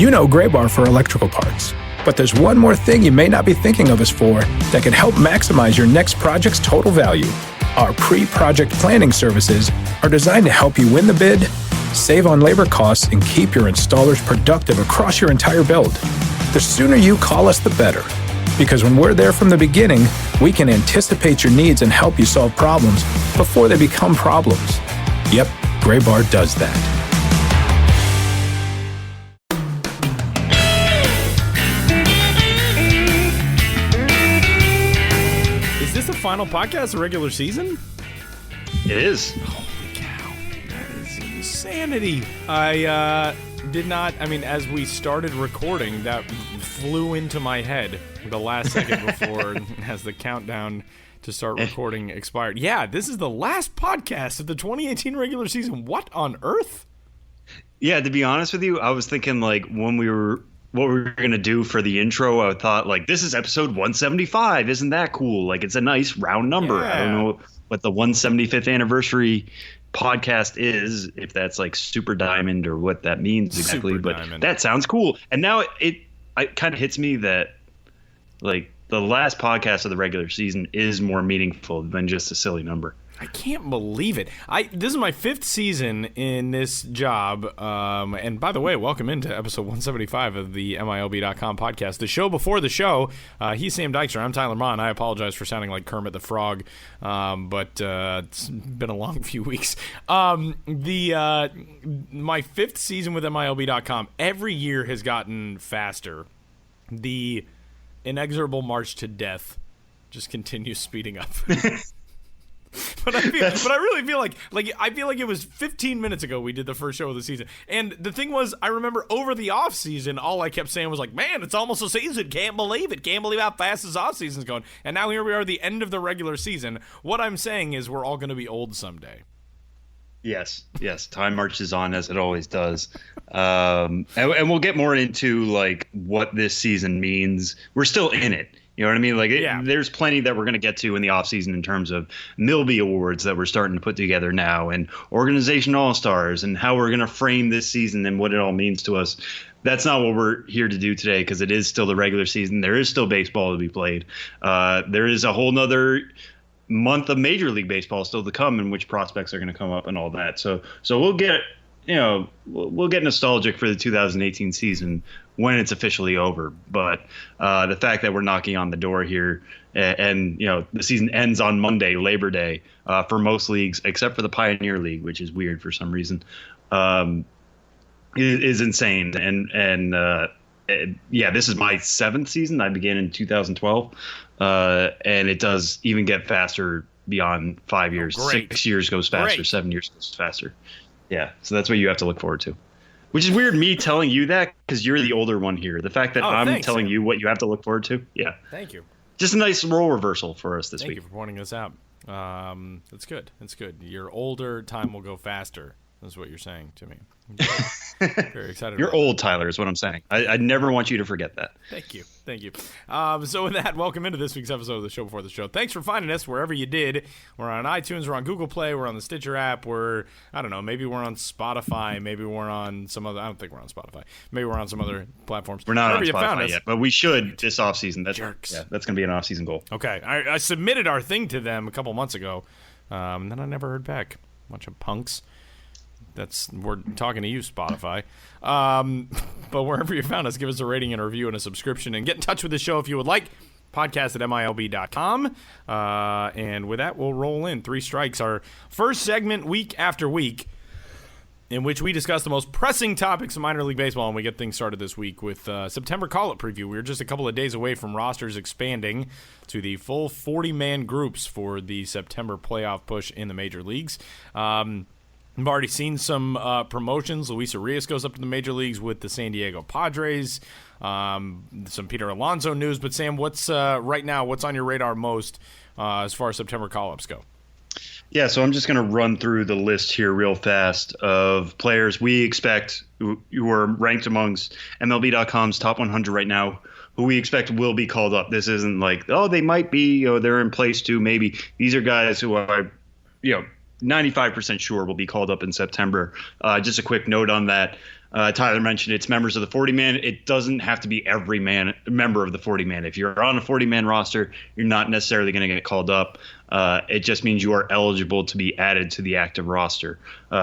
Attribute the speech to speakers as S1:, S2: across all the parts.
S1: You know Gray Bar for electrical parts, but there's one more thing you may not be thinking of us for that can help maximize your next project's total value. Our pre-project planning services are designed to help you win the bid, save on labor costs, and keep your installers productive across your entire build. The sooner you call us, the better. Because when we're there from the beginning, we can anticipate your needs and help you solve problems before they become problems. Yep, Gray Bar does that.
S2: Is this the final podcast of the regular season?
S3: It is.
S2: Holy cow. That is insanity. I did not, as we started recording, that flew into my head the last second before as the countdown to start recording expired. Yeah, this is the last podcast of the 2018 regular season. What on earth?
S3: Yeah, to be honest with you, I was thinking what we were going to do for the intro. I thought this is episode 175. Isn't that cool? It's a nice round number. Yeah. I don't know what the 175th anniversary podcast is, if that's super diamond or what that means exactly, but diamond. That sounds cool. And now it kind of hits me that the last podcast of the regular season is more meaningful than just a silly number.
S2: I can't believe it. This is my 5th season in this job. And by the way, welcome into episode 175 of the MILB.com podcast. The show before the show. He's Sam Dykstra. I'm Tyler Mon. I apologize for sounding like Kermit the Frog, but it's been a long few weeks. My 5th season with MILB.com, every year has gotten faster. The inexorable march to death just continues speeding up. But I really feel like it was 15 minutes ago we did the first show of the season. And the thing was, I remember over the off season, all I kept saying was man, it's almost a season. Can't believe it. Can't believe how fast this off season's going. And now here we are, the end of the regular season. What I'm saying is we're all going to be old someday.
S3: Yes. Time marches on as it always does. And we'll get more into what this season means. We're still in it. You know what I mean? There's plenty that we're going to get to in the offseason in terms of Milby Awards that we're starting to put together now, and Organization All-Stars, and how we're going to frame this season and what it all means to us. That's not what we're here to do today, because it is still the regular season. There is still baseball to be played. There is a whole nother month of Major League Baseball still to come, in which prospects are going to come up and all that. So we'll get we'll get nostalgic for the 2018 season when it's officially over. But the fact that we're knocking on the door here, and the season ends on Monday, Labor Day, for most leagues except for the Pioneer League, which is weird for some reason, is insane. And this is my 7th season. I began in 2012, and it does even get faster beyond 5 years.
S2: Oh,
S3: 6 years goes faster. Great. 7 years goes faster. Yeah, so that's what you have to look forward to. Which is weird, me telling you that, because you're the older one here. The fact that I'm telling you what you have to look forward to. Yeah.
S2: Thank you.
S3: Just a nice role reversal for us this week.
S2: Thank you for pointing this out. That's good. That's good. You're older, time will go faster. That's what you're saying to me. Very excited.
S3: You're old, Tyler, is what I'm saying. I never want you to forget that.
S2: Thank you. So with that, welcome into this week's episode of the show before the show. Thanks for finding us wherever you did. We're on iTunes, we're on Google Play, we're on the Stitcher app, maybe we're on Spotify, maybe we're on some other, I don't think we're on Spotify. Maybe we're on some other platforms.
S3: We're not on Spotify yet, but we should this offseason. That's
S2: jerks.
S3: That's going to be an offseason goal.
S2: Okay. I submitted our thing to them a couple months ago, and then I never heard back. Bunch of punks. We're talking to you, Spotify. But wherever you found us, give us a rating and a review and a subscription, and get in touch with the show if you would like. Podcast at MILB.com. And with that, we'll roll in 3 strikes. Our first segment, week after week, in which we discuss the most pressing topics of minor league baseball, and we get things started this week with September call-up preview. We're just a couple of days away from rosters expanding to the full 40-man groups for the September playoff push in the major leagues. I've already seen some promotions. Luis Arias goes up to the major leagues with the San Diego Padres. Some Peter Alonso news. But, Sam, what's right now, what's on your radar most as far as September call-ups go?
S3: Yeah, so I'm just going to run through the list here real fast of players we expect who are ranked amongst MLB.com's top 100 right now, who we expect will be called up. This isn't they might be, they're in place too, maybe. These are guys who are, 95% sure will be called up in September. Just a quick note on that. Tyler mentioned it's members of the 40-man. It doesn't have to be every member of the 40-man. If you're on a 40-man roster, you're not necessarily going to get called up. It just means you are eligible to be added to the active roster.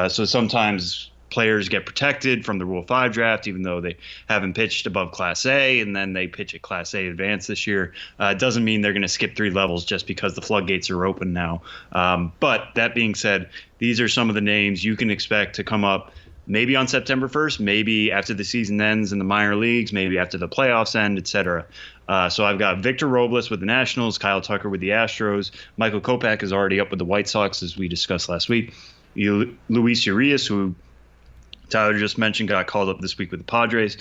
S3: So sometimes players get protected from the Rule 5 draft, even though they haven't pitched above Class A, and then they pitch at Class A Advanced this year. It doesn't mean they're going to skip 3 levels just because the floodgates are open now. But that being said, these are some of the names you can expect to come up maybe on September 1st, maybe after the season ends in the minor leagues, maybe after the playoffs end, etc. So I've got Victor Robles with the Nationals, Kyle Tucker with the Astros. Michael Kopech is already up with the White Sox, as we discussed last week. Luis Urias, who Tyler just mentioned, got called up this week with the Padres.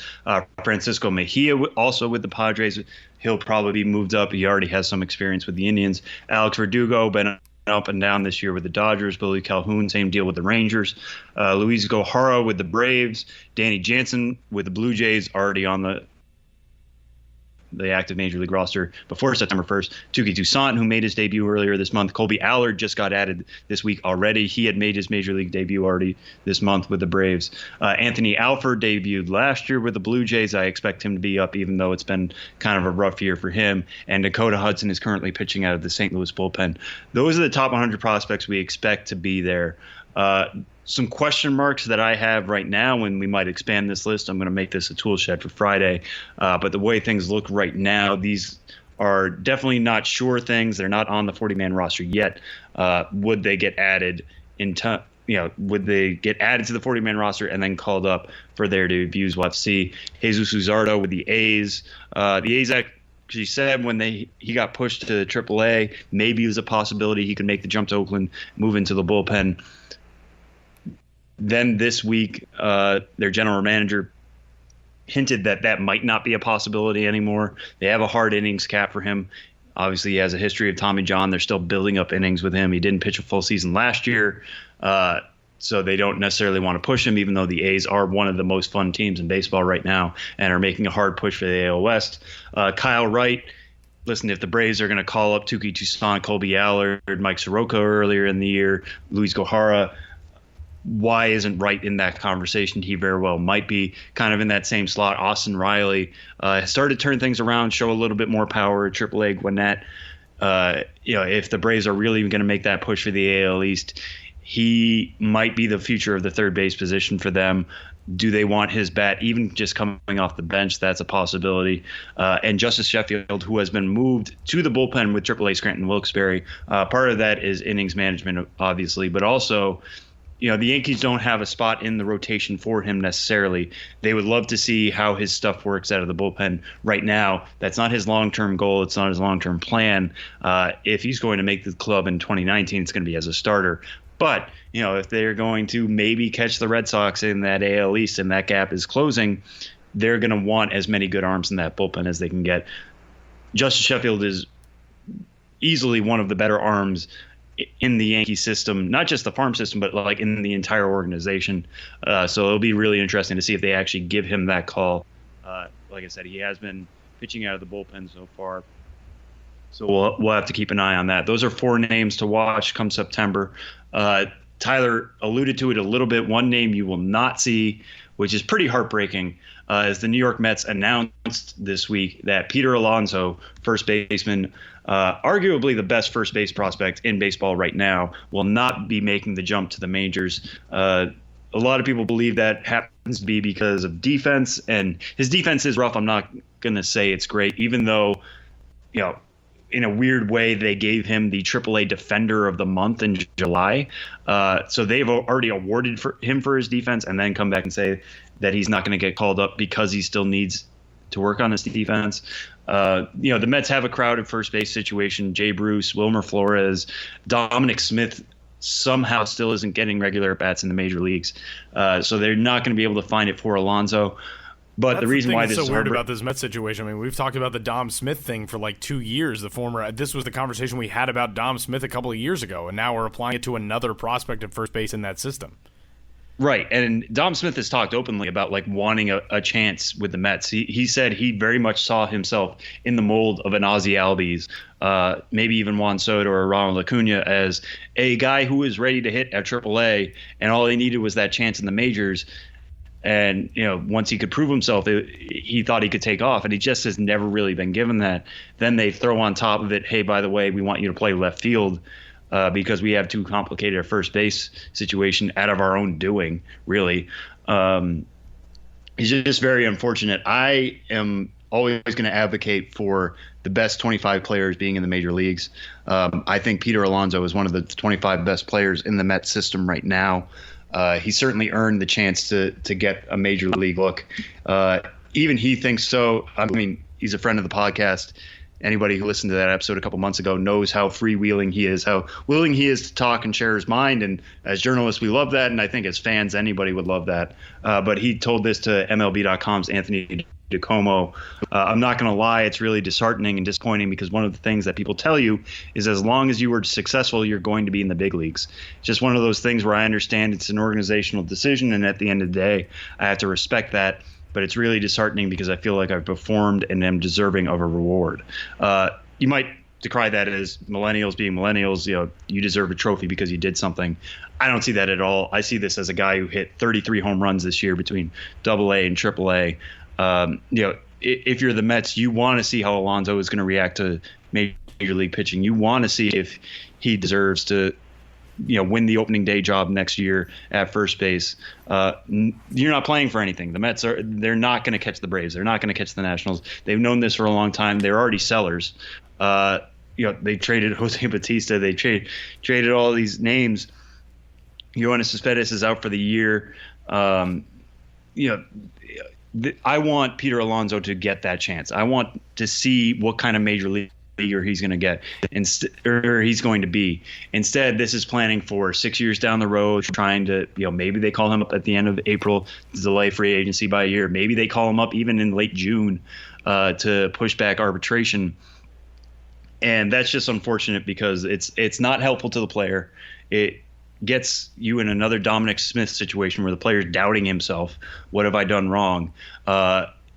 S3: Francisco Mejia also with the Padres. He'll probably be moved up. He already has some experience with the Indians. Alex Verdugo, been up and down this year with the Dodgers. Billy Calhoun, same deal with the Rangers. Luis Gohara with the Braves. Danny Jansen with the Blue Jays, already on the active Major League roster before September 1st. Touki Toussaint, who made his debut earlier this month. Colby Allard just got added this week already. He had made his Major League debut already this month with the Braves. Anthony Alford debuted last year with the Blue Jays. I expect him to be up, even though it's been kind of a rough year for him. And Dakota Hudson is currently pitching out of the St. Louis bullpen. Those are the top 100 prospects we expect to be there. Some question marks that I have right now, and we might expand this list. I'm going to make this a tool shed for Friday. But the way things look right now, these are definitely not sure things. They're not on the 40-man roster yet. Would they get added would they get added to the 40-man roster and then called up for their debuts? We'll have to see. Jesus Luzardo with the A's. The A's actually said when he got pushed to AAA, maybe it was a possibility he could make the jump to Oakland, move into the bullpen. Then this week, their general manager hinted that might not be a possibility anymore. They have a hard innings cap for him. Obviously, he has a history of Tommy John. They're still building up innings with him. He didn't pitch a full season last year, so they don't necessarily want to push him, even though the A's are one of the most fun teams in baseball right now and are making a hard push for the AL West. Kyle Wright. Listen, if the Braves are going to call up Touki Toussaint, Colby Allard, Mike Soroka earlier in the year, Luis Gohara, why isn't Wright in that conversation? He very well might be kind of in that same slot. Austin Riley has started to turn things around, show a little bit more power. AAA Gwinnett. If the Braves are really going to make that push for the AL East, he might be the future of the third base position for them. Do they want his bat, even just coming off the bench? That's a possibility. And Justice Sheffield, who has been moved to the bullpen with AAA Scranton Wilkes-Barre. Part of that is innings management, obviously, but also the Yankees don't have a spot in the rotation for him necessarily. They would love to see how his stuff works out of the bullpen right now. That's not his long-term goal. It's not his long-term plan. If he's going to make the club in 2019, it's going to be as a starter. But, if they're going to maybe catch the Red Sox in that AL East and that gap is closing, they're going to want as many good arms in that bullpen as they can get. Justice Sheffield is easily one of the better arms in the Yankee system, not just the farm system, but like in the entire organization. So it'll be really interesting to see if they actually give him that call. Like I said, he has been pitching out of the bullpen so far. So we'll have to keep an eye on that. Those are 4 names to watch come September. Tyler alluded to it a little bit. One name you will not see, which is pretty heartbreaking, is the New York Mets announced this week that Peter Alonso, first baseman, arguably the best first base prospect in baseball right now, will not be making the jump to the majors. A lot of people believe that happens to be because of defense, and his defense is rough. I'm not going to say it's great, even though, in a weird way, they gave him the AAA Defender of the Month in July. So they've already awarded him for his defense and then come back and say that he's not going to get called up because he still needs to work on his defense. The Mets have a crowded first base situation. Jay Bruce, Wilmer Flores, Dominic Smith somehow still isn't getting regular at-bats in the major leagues. So they're not going to be able to find it for Alonso. But
S2: that's
S3: the reason why this
S2: is
S3: is
S2: so weird about this Mets situation. I mean, we've talked about the Dom Smith thing for like 2 years. This was the conversation we had about Dom Smith a couple of years ago, and now we're applying it to another prospect at first base in that system.
S3: Right. And Dom Smith has talked openly about like wanting a chance with the Mets. He said he very much saw himself in the mold of an Ozzie Albies, maybe even Juan Soto or Ronald Acuna, as a guy who was ready to hit at AAA, and all he needed was that chance in the majors. And, once he could prove himself, he thought he could take off, and he just has never really been given that. Then they throw on top of it, hey, by the way, we want you to play left field. Because we have too complicated a first base situation out of our own doing, really. It's just very unfortunate. I am always going to advocate for the best 25 players being in the major leagues. I think Peter Alonso is one of the 25 best players in the Mets system right now. He certainly earned the chance to get a major league look. Even he thinks so. I mean, he's a friend of the podcast. Anybody who listened to that episode a couple months ago knows how freewheeling he is, how willing he is to talk and share his mind. And as journalists, we love that. And I think as fans, anybody would love that. But he told this to MLB.com's Anthony DiComo. I'm not going to lie, it's really disheartening and disappointing, because one of the things that people tell you is as long as you were successful, you're going to be in the big leagues. It's just one of those things where I understand it's an organizational decision. And at the end of the day, I have to respect that. But it's really disheartening because I feel like I've performed and am deserving of a reward. You might decry that as millennials being millennials. You deserve a trophy because you did something. I don't see that at all. I see this as a guy who hit 33 home runs this year between Double-A and Triple-A. If you're the Mets, you want to see how Alonso is going to react to major league pitching. You want to see if he deserves to win the opening day job next year at first base. You're not playing for anything. The Mets they're not going to catch the Braves. They're not going to catch the Nationals. They've known this for a long time. They're already sellers. They traded Jose Bautista. They traded all these names. Yoenis Cespedes is out for the year. I want Peter Alonso to get that chance. I want to see what kind of major leaguer he's going to get, or he's going to be. Instead, this is planning for 6 years down the road, trying to, maybe they call him up at the end of April to delay free agency by a year. Maybe they call him up even in late June to push back arbitration. And that's just unfortunate because it's not helpful to the player. It gets you in another Dominic Smith situation where the player's doubting himself. What have I done wrong?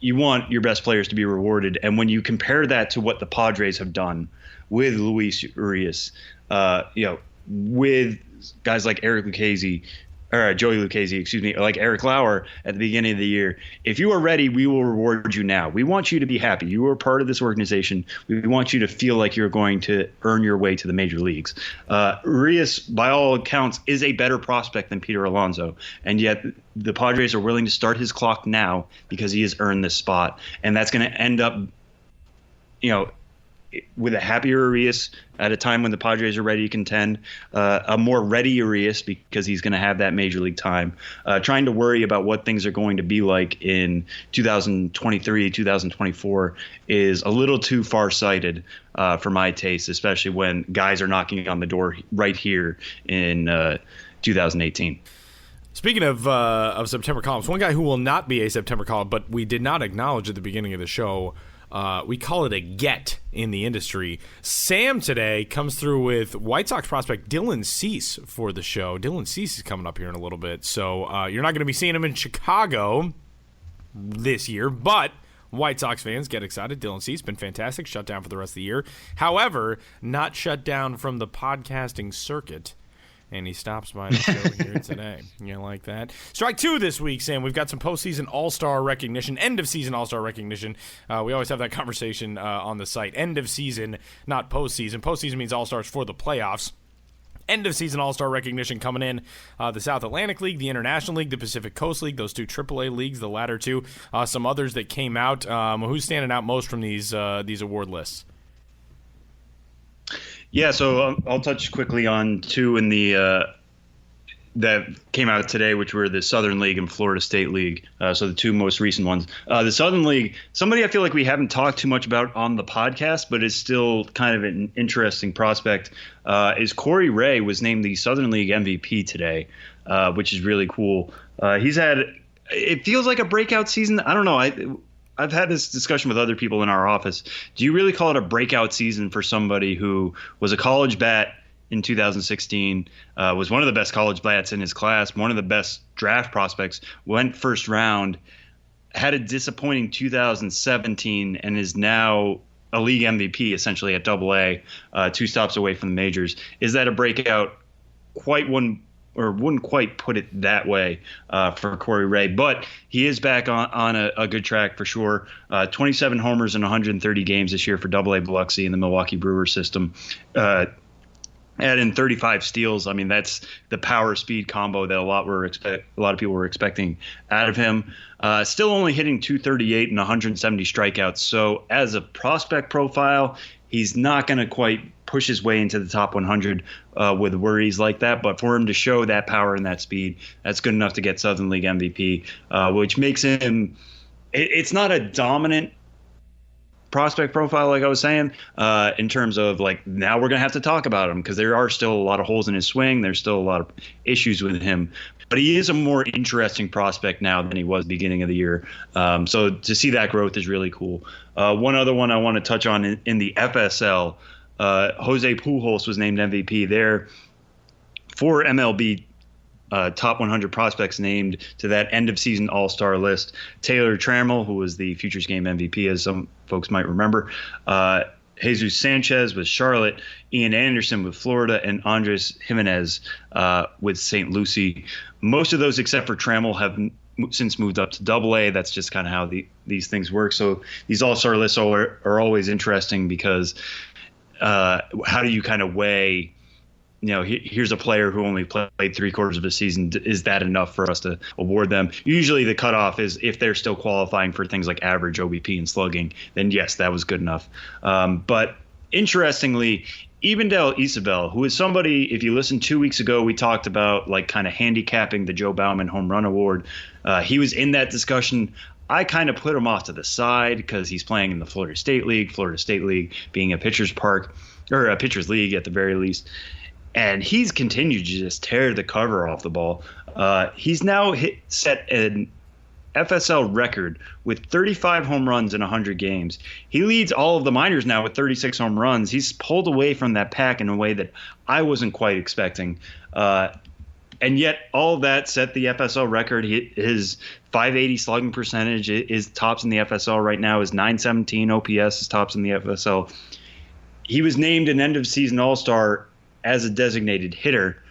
S3: You want your best players to be rewarded. And when you compare that to what the Padres have done with Luis Urias, with guys like Joey Lucchesi, like Eric Lauer at the beginning of the year, if you are ready, we will reward you now. We want you to be happy. You are part of this organization. We want you to feel like you're going to earn your way to the major leagues. Urias, by all accounts, is a better prospect than Peter Alonso, and yet the Padres are willing to start his clock now because he has earned this spot, and that's going to end up, with a happier Urias at a time when the Padres are ready to contend, a more ready Urias because he's going to have that major league time. Trying to worry about what things are going to be like in 2023, 2024 is a little too far-sighted for my taste, especially when guys are knocking on the door right here in 2018.
S2: Speaking of September columns, one guy who will not be a September column, but we did not acknowledge at the beginning of the show, we call it a get in the industry. Sam today comes through with White Sox prospect Dylan Cease for the show. Dylan Cease is coming up here in a little bit, so you're not going to be seeing him in Chicago this year, but White Sox fans get excited. Dylan Cease been fantastic, shut down for the rest of the year. However, not shut down from the podcasting circuit. And he stops by the show here today. You like that? Strike two this week, Sam. We've got some postseason all-star recognition, end-of-season all-star recognition. We always have that conversation on the site. End of season, not postseason. Postseason means all-stars for the playoffs. End-of-season all-star recognition coming in. The South Atlantic League, the International League, the Pacific Coast League, those two AAA leagues, the latter two. Some others that came out. Who's standing out most from these award lists?
S3: Yeah, so I'll touch quickly on two in the that came out today, which were the Southern League and Florida State League. So the two most recent ones. The Southern League, somebody I feel like we haven't talked too much about on the podcast, but is still kind of an interesting prospect, is Corey Ray was named the Southern League MVP today, which is really cool. He's had, it feels like a breakout season. I don't know. I've had this discussion with other people in our office. Do you really call it a breakout season for somebody who was a college bat, in 2016, was one of the best college bats in his class, one of the best draft prospects, went first round, had a disappointing 2017, and is now a league MVP essentially at Double-A, 2 stops away from the majors. Is that a breakout? Wouldn't quite put it that way for Corey Ray, but he is back on a good track for sure. 27 homers in 130 games this year for Double-A Biloxi in the Milwaukee Brewers system. Add in 35 steals. I mean, that's the power speed combo that a lot of people were expecting out of him. Still only hitting 238 and 170 strikeouts. So as a prospect profile, he's not going to quite push his way into the top 100 with worries like that. But for him to show that power and that speed, that's good enough to get Southern League MVP, which makes him. It's not a dominant prospect profile, like I was saying, in terms of like now we're going to have to talk about him because there are still a lot of holes in his swing. There's still a lot of issues with him, but he is a more interesting prospect now than he was beginning of the year. So to see that growth is really cool. One other one I want to touch on in the FSL, Jose Pujols was named MVP there. 4 MLB top 100 prospects named to that end-of-season all-star list. Taylor Trammell, who was the Futures Game MVP, as some folks might remember. Jesus Sanchez with Charlotte. Ian Anderson with Florida. And Andres Jimenez with St. Lucie. Most of those, except for Trammell, have since moved up to Double-A. That's just kind of how these things work. So these all-star lists are always interesting because how do you kind of weigh – here's a player who only played 3/4 of a season. Is that enough for us to award them? Usually the cutoff is if they're still qualifying for things like average OBP and slugging, then yes, that was good enough. But interestingly, Evandel Isabel, who is somebody, if you listened 2 weeks ago, we talked about like kind of handicapping the Joe Bauman Home Run Award. He was in that discussion. I kind of put him off to the side because he's playing in the Florida State League being a pitcher's park or a pitcher's league at the very least. And he's continued to just tear the cover off the ball. He's now set an FSL record with 35 home runs in 100 games. He leads all of the minors now with 36 home runs. He's pulled away from that pack in a way that I wasn't quite expecting. And yet all of that set the FSL record. His 580 slugging percentage is tops in the FSL right now. His 917 OPS is tops in the FSL. He was named an end-of-season all-star as a designated hitter,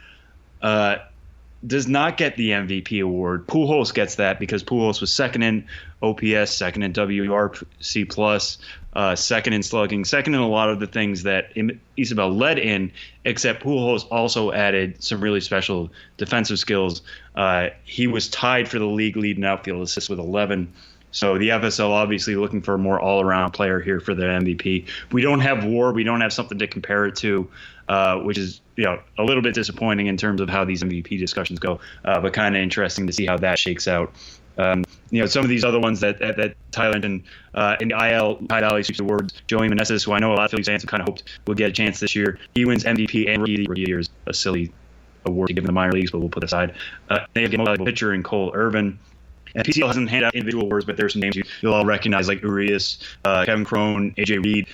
S3: does not get the MVP award. Pujols gets that because Pujols was second in OPS, second in WRC plus, second in slugging, second in a lot of the things that Isabel led in, except Pujols also added some really special defensive skills. He was tied for the league lead in outfield assists with 11. So the FSL obviously looking for a more all-around player here for the MVP. We don't have WAR. We don't have something to compare it to, which is a little bit disappointing in terms of how these MVP discussions go, but kind of interesting to see how that shakes out. Some of these other ones that Tyler and in the IL Tide Alley Sweeps Awards, Joey Meneses, who I know a lot of Phillies fans have kind of hoped would get a chance this year. He wins MVP and Rookie of the Year, is a silly award to give in the minor leagues, but we'll put aside. They have a valuable pitcher in Cole Irvin. And PCL hasn't handed out individual awards, but there's some names you'll all recognize, like Urias, Kevin Crone, AJ Reed,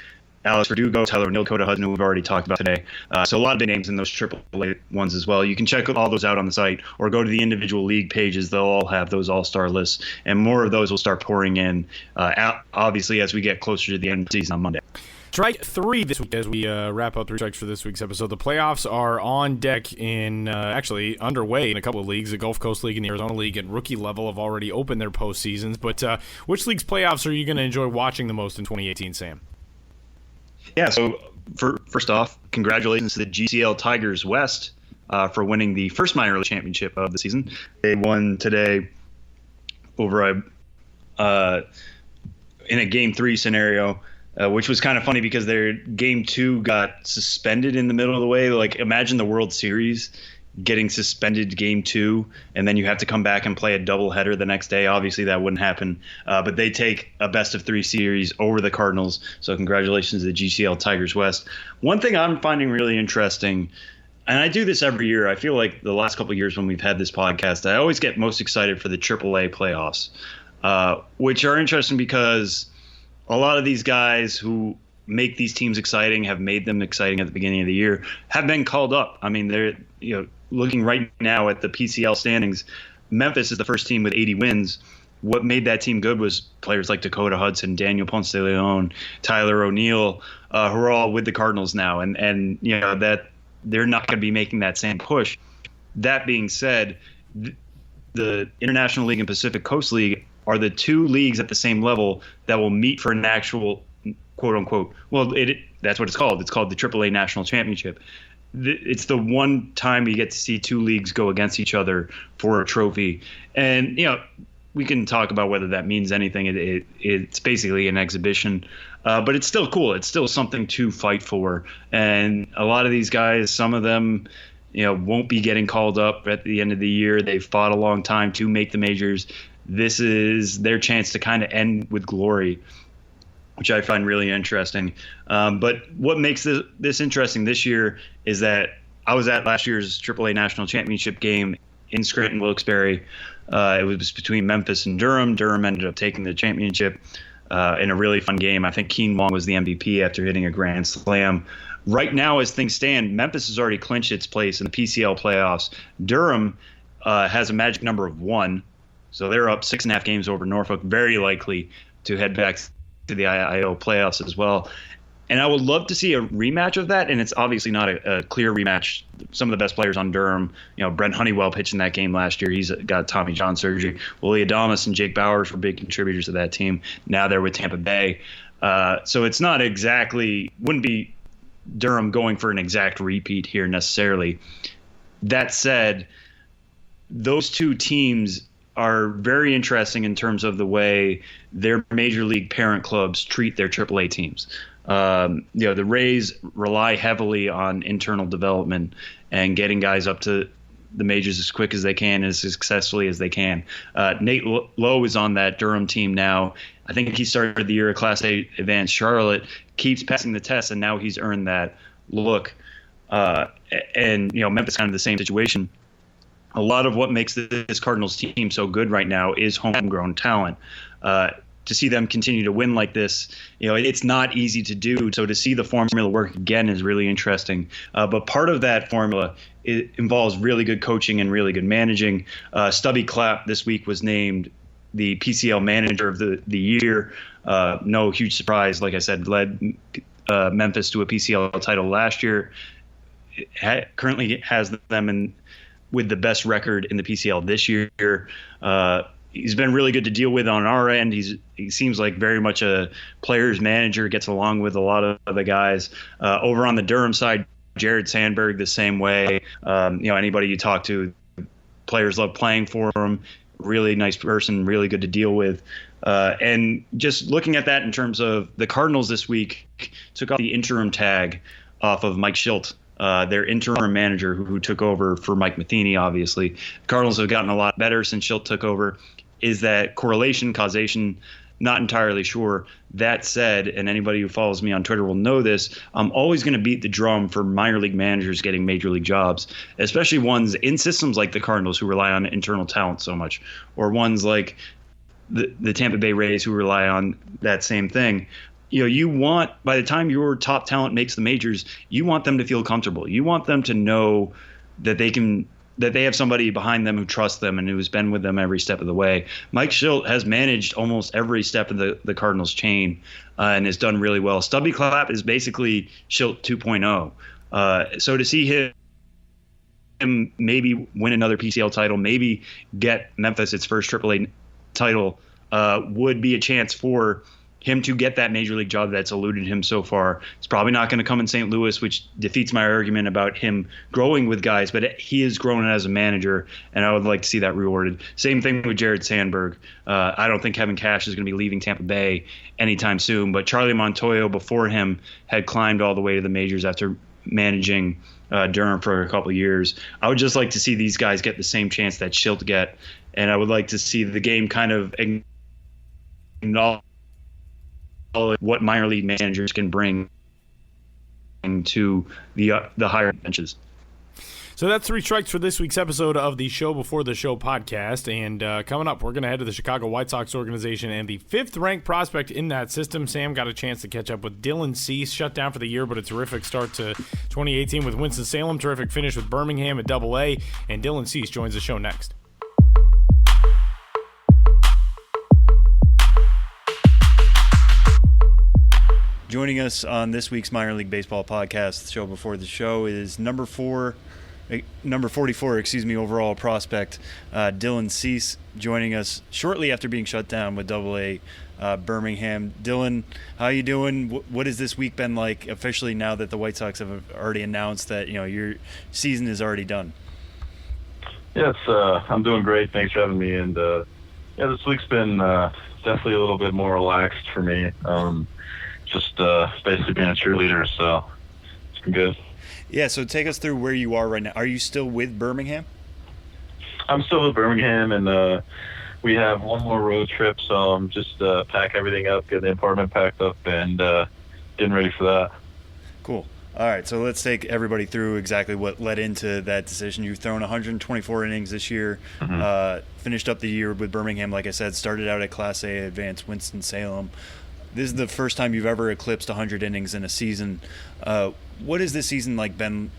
S3: Alex Verdugo, Tyler O'Neill, Dakota Hudson, who we've already talked about today. So a lot of big names in those AAA ones as well. You can check all those out on the site or go to the individual league pages. They'll all have those all-star lists, and more of those will start pouring in, obviously, as we get closer to the end of the season on Monday.
S2: Strike 3 this week as we wrap up 3 strikes for this week's episode. The playoffs are on deck in actually underway in a couple of leagues. The Gulf Coast League and the Arizona League at rookie level have already opened their postseasons. But which league's playoffs are you going to enjoy watching the most in 2018, Sam?
S3: Yeah, so first off, congratulations to the GCL Tigers West for winning the first minor league championship of the season. They won today over in a Game 3 scenario. Which was kind of funny because their Game 2 got suspended in the middle of the way. Like, imagine the World Series getting suspended Game 2, and then you have to come back and play a doubleheader the next day. Obviously, that wouldn't happen. But they take a best-of-3 series over the Cardinals. So congratulations to the GCL Tigers West. One thing I'm finding really interesting, and I do this every year. I feel like the last couple of years when we've had this podcast, I always get most excited for the AAA playoffs, which are interesting because – a lot of these guys who make these teams exciting, have made them exciting at the beginning of the year, have been called up. I mean, they're looking right now at the PCL standings. Memphis is the first team with 80 wins. What made that team good was players like Dakota Hudson, Daniel Ponce de Leon, Tyler O'Neill, who are all with the Cardinals now, and that they're not going to be making that same push. That being said, the International League and Pacific Coast League are the two leagues at the same level that will meet for an actual quote unquote. Well, that's what it's called. It's called the AAA National Championship. It's the one time you get to see two leagues go against each other for a trophy. And, we can talk about whether that means anything. It's basically an exhibition, but it's still cool. It's still something to fight for. And a lot of these guys, some of them, won't be getting called up at the end of the year. They've fought a long time to make the majors. This is their chance to kind of end with glory, which I find really interesting. But what makes this interesting this year is that I was at last year's AAA National Championship game in Scranton, Wilkes-Barre. It was between Memphis and Durham. Durham ended up taking the championship in a really fun game. I think Keen Wong was the MVP after hitting a grand slam. Right now, as things stand, Memphis has already clinched its place in the PCL playoffs. Durham has a magic number of 1, so they're up 6.5 games over Norfolk, very likely to head back to the IIO playoffs as well. And I would love to see a rematch of that, and it's obviously not a clear rematch. Some of the best players on Durham, Brent Honeywell pitched in that game last year. He's got Tommy John surgery. Willie Adames and Jake Bowers were big contributors to that team. Now they're with Tampa Bay. So it's not exactly – wouldn't be Durham going for an exact repeat here necessarily. That said, those two teams are very interesting in terms of the way their major league parent clubs treat their AAA teams. The Rays rely heavily on internal development and getting guys up to the majors as quick as they can, as successfully as they can. Nate Lowe is on that Durham team now. I think he started the year at Class A Advanced Charlotte, keeps passing the test, and now he's earned that look. And Memphis kind of the same situation. A lot of what makes this Cardinals team so good right now is homegrown talent. To see them continue to win like this, it's not easy to do. So to see the formula work again is really interesting. But part of that formula involves really good coaching and really good managing. Stubby Clapp this week was named the PCL Manager of the Year. No huge surprise. Like I said, led Memphis to a PCL title last year. Currently has them with the best record in the PCL this year. He's been really good to deal with on our end. He seems like very much a player's manager, gets along with a lot of the guys. Over on the Durham side, Jared Sandberg the same way. Anybody you talk to, players love playing for him. Really nice person, really good to deal with. And just looking at that in terms of the Cardinals this week, took off the interim tag off of Mike Schilt, their interim manager who took over for Mike Matheny, obviously. The Cardinals have gotten a lot better since Schilt took over. Is that correlation, causation? Not entirely sure. That said, and anybody who follows me on Twitter will know this, I'm always going to beat the drum for minor league managers getting major league jobs, especially ones in systems like the Cardinals who rely on internal talent so much, or ones like the Tampa Bay Rays who rely on that same thing. You want, by the time your top talent makes the majors, you want them to feel comfortable. You want them to know that they have somebody behind them who trusts them and who's been with them every step of the way. Mike Schilt has managed almost every step of the Cardinals chain and has done really well. Stubby Clapp is basically Schilt 2.0. So to see him maybe win another PCL title, maybe get Memphis its first AAA title, would be a chance for him to get that major league job that's eluded him so far. It's probably not going to come in St. Louis, which defeats my argument about him growing with guys, but he is grown as a manager, and I would like to see that rewarded. Same thing with Jared Sandberg. I don't think Kevin Cash is going to be leaving Tampa Bay anytime soon, but Charlie Montoyo before him had climbed all the way to the majors after managing Durham for a couple of years. I would just like to see these guys get the same chance that Schilt get, and I would like to see the game kind of acknowledge what minor league managers can bring to the higher benches.
S2: So that's 3 strikes for this week's episode of the Show Before the Show podcast. And coming up, we're going to head to the Chicago White Sox organization and the 5th-ranked prospect in that system. Sam got a chance to catch up with Dylan Cease, shut down for the year, but a terrific start to 2018 with Winston-Salem, terrific finish with Birmingham at Double-A, and Dylan Cease joins the show next.
S4: Joining us on this week's Minor League Baseball podcast, Show Before the Show, is number 44, overall prospect, Dylan Cease, joining us shortly after being shut down with Double-A Birmingham. Dylan, how you doing? What has this week been like officially now that the White Sox have already announced that your season is already done?
S5: Yes, I'm doing great. Thanks for having me. And this week's been definitely a little bit more relaxed for me. Just basically being a cheerleader, so it's been good.
S4: Yeah, so take us through where you are right now. Are you still with Birmingham?
S5: I'm still with Birmingham, and we have one more road trip, so I'm just pack everything up, get the apartment packed up, and getting ready for that.
S4: Cool. All right, so let's take everybody through exactly what led into that decision. You've thrown 124 innings this year, finished up the year with Birmingham, like I said, started out at Class A, advanced Winston-Salem. This is the first time you've ever eclipsed 100 innings in a season. What has this season been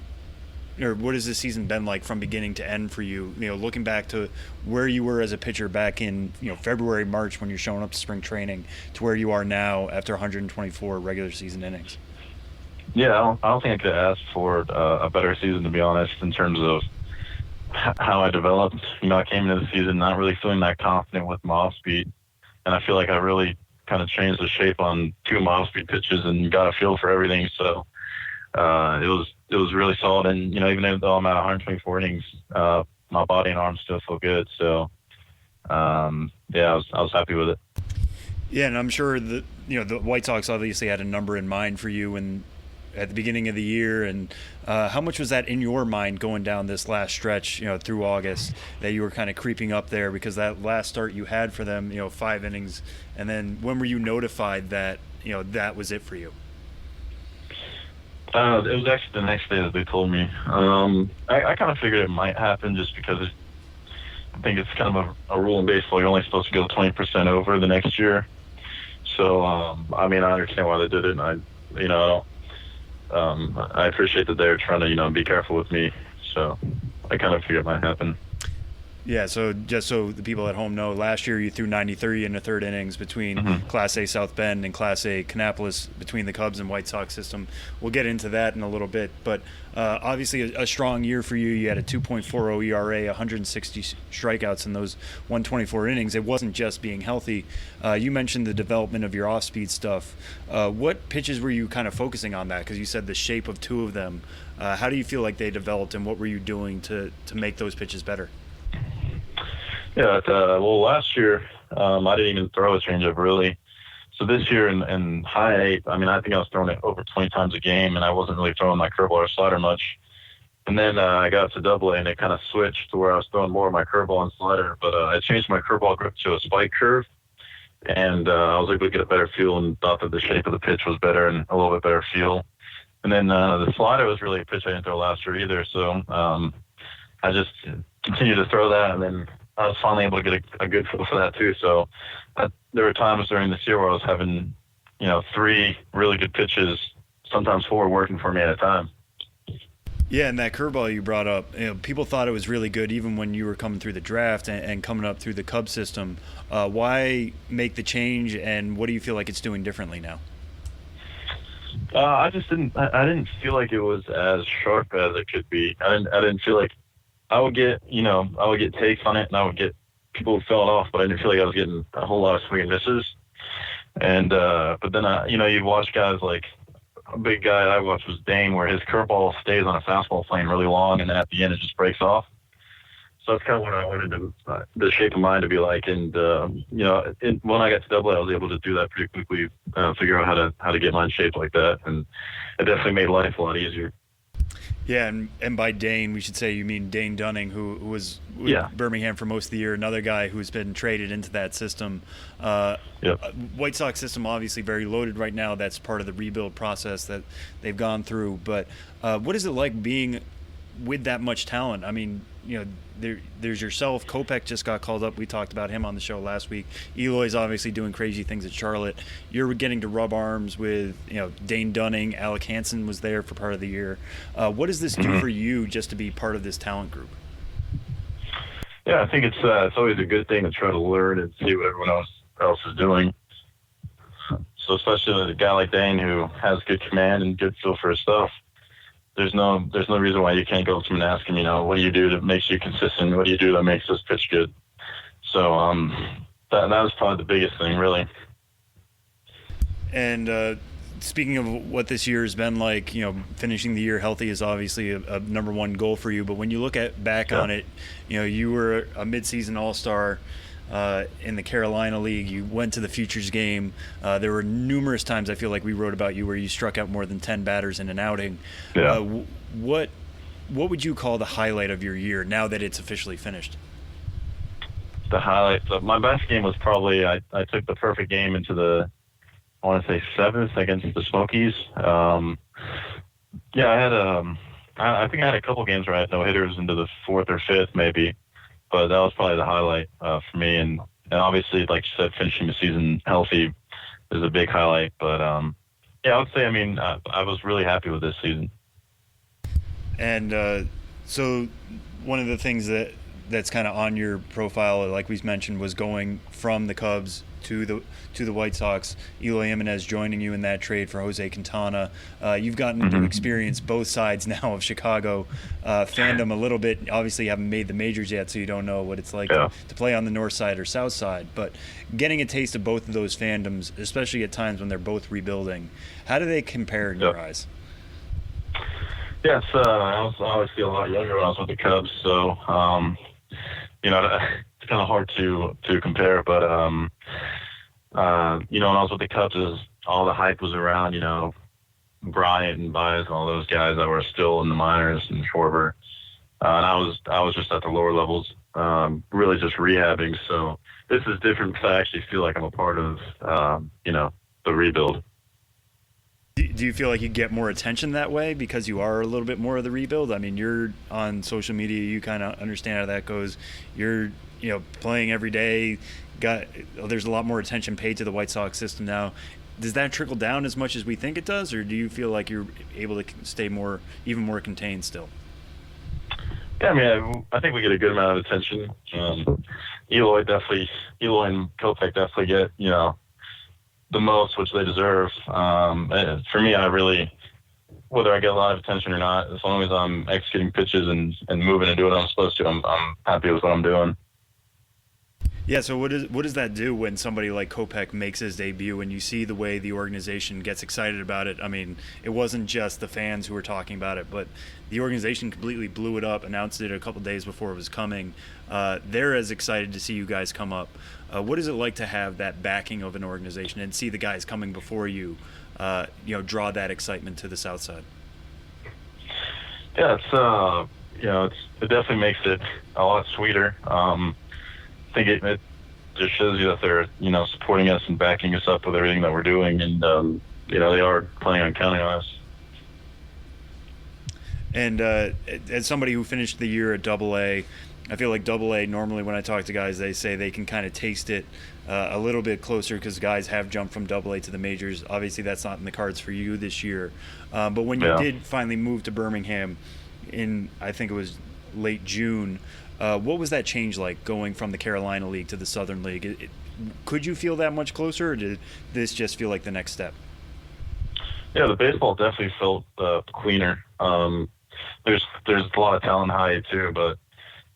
S4: like from beginning to end for you? Looking back to where you were as a pitcher back in February, March when you're showing up to spring training, to where you are now after 124 regular season innings.
S5: Yeah, I don't think I could ask for a better season, to be honest, in terms of how I developed. I came into the season not really feeling that confident with my off speed, and I feel like I really kind of changed the shape on 2 off-speed pitches and got a feel for everything. So it was really solid. And even though I'm at 124 innings, my body and arms still feel good. So I was happy with it.
S4: Yeah, and I'm sure that the White Sox obviously had a number in mind for you at the beginning of the year, and how much was that in your mind going down this last stretch, through August, that you were kind of creeping up there? Because that last start you had for them, 5 innings, and then when were you notified that that was it for you?
S5: It was actually the next day that they told me. I kind of figured it might happen just because I think it's kind of a rule in baseball. You're only supposed to go 20% over the next year. So I understand why they did it, and I appreciate that they're trying to, be careful with me. So I kind of figured it might happen.
S4: Yeah, so just so the people at home know, last year you threw 93 in the 3rd innings between Class A South Bend and Class A Kannapolis, between the Cubs and White Sox system. We'll get into that in a little bit, but obviously a strong year for you. You had a 2.40 ERA, 160 strikeouts in those 124 innings. It wasn't just being healthy. You mentioned the development of your off-speed stuff. What pitches were you kind of focusing on that? Because you said the shape of 2 of them. How do you feel like they developed, and what were you doing to make those pitches better?
S5: Yeah, last year I didn't even throw a changeup really. So this year in high 8, I think I was throwing it over 20 times a game, and I wasn't really throwing my curveball or slider much. And then I got to Double-A, and it kind of switched to where I was throwing more of my curveball and slider. But I changed my curveball grip to a spike curve, and I was able to get a better feel and thought that the shape of the pitch was better and a little bit better feel. And then the slider was really a pitch I didn't throw last year either. So I just continued to throw that, and then I was finally able to get a good feel for that too. So there were times during this year where I was having, 3 really good pitches, sometimes 4 working for me at a time.
S4: Yeah, and that curveball you brought up, people thought it was really good even when you were coming through the draft and coming up through the Cubs system. Why make the change, and what do you feel like it's doing differently now?
S5: I didn't feel like it was as sharp as it could be. I didn't feel like I would get takes on it, and I would get people who fell off, but I didn't feel like I was getting a whole lot of swing and misses. And but then you watch guys like a big guy I watched was Dane, where his curveball stays on a fastball plane really long, and then at the end it just breaks off. So that's kind of what I wanted the shape of mine to be like. And when I got to Double-A, I was able to do that pretty quickly, figure out how to get mine shaped like that, and it definitely made life a lot easier.
S4: Yeah, and by Dane, we should say you mean Dane Dunning, who was with Birmingham for most of the year, another guy who's been traded into that system. White Sox system obviously very loaded right now. That's part of the rebuild process that they've gone through. But what is it like being with that much talent, I mean, there's yourself. Kopech just got called up. We talked about him on the show last week. Eloy's obviously doing crazy things at Charlotte. You're getting to rub arms with, Dane Dunning. Alec Hansen was there for part of the year. What does this do for you just to be part of this talent group?
S5: Yeah, I think it's always a good thing to try to learn and see what everyone else is doing. So especially with a guy like Dane who has good command and good feel for his stuff, there's no reason why you can't go up to him and ask him, what do you do that makes you consistent? What do you do that makes this pitch good? So that was probably the biggest thing, really.
S4: And speaking of what this year has been like, finishing the year healthy is obviously a number one goal for you. But when you look back on it, you were a midseason All-Star in the Carolina League. You went to the Futures game. There were numerous times I feel like we wrote about you where you struck out more than 10 batters in an outing.
S5: Yeah.
S4: What would you call the highlight of your year now that it's officially finished?
S5: The highlight of my best game was probably I took the perfect game into the, I want to say, 7th against the Smokies. I had I think I had a couple games where I had no hitters into the 4th or 5th maybe. But that was probably the highlight for me. And obviously, like you said, finishing the season healthy is a big highlight. But, I would say, I was really happy with this season.
S4: And so one of the things that's kind of on your profile, like we mentioned, was going from the Cubs to the White Sox. Eloy Jimenez joining you in that trade for Jose Quintana. You've gotten to experience both sides now of Chicago fandom a little bit. Obviously, you haven't made the majors yet, so you don't know what it's like to play on the north side or south side. But getting a taste of both of those fandoms, especially at times when they're both rebuilding, how do they compare in your eyes?
S5: Yes, I always feel a lot younger when I was with the Cubs, so it's kind of hard to compare. But when I was with the Cubs, all the hype was around, Bryant and Baez and all those guys that were still in the minors and Schwarber. And I was just at the lower levels, really just rehabbing. So this is different because I actually feel like I'm a part of, the rebuild.
S4: Do you feel like you get more attention that way because you are a little bit more of the rebuild? I mean, you're on social media. You kind of understand how that goes. You're, playing every day. There's a lot more attention paid to the White Sox system now. Does that trickle down as much as we think it does, or do you feel like you're able to stay even more contained still?
S5: Yeah, I think we get a good amount of attention. Eloy and Kopech definitely get, the most, which they deserve. For me, whether I get a lot of attention or not, as long as I'm executing pitches and moving and doing what I'm supposed to, I'm happy with what I'm doing.
S4: Yeah, so what does that do when somebody like Kopech makes his debut and you see the way the organization gets excited about it? I mean, it wasn't just the fans who were talking about it, but the organization completely blew it up, announced it a couple days before it was coming. They're as excited to see you guys come up. What is it like to have that backing of an organization and see the guys coming before you, draw that excitement to the South Side?
S5: Yeah, it definitely makes it a lot sweeter. I think it just shows you that they're, supporting us and backing us up with everything that we're doing. And, they are planning on counting on us.
S4: And as somebody who finished the year at Double-A, I feel like Double-A, normally when I talk to guys, they say they can kind of taste it a little bit closer because guys have jumped from Double-A to the majors. Obviously, that's not in the cards for you this year. But when you did finally move to Birmingham in, I think it was late June, what was that change like going from the Carolina League to the Southern League? Could you feel that much closer, or did this just feel like the next step?
S5: Yeah, the baseball definitely felt cleaner. There's a lot of talent high too, but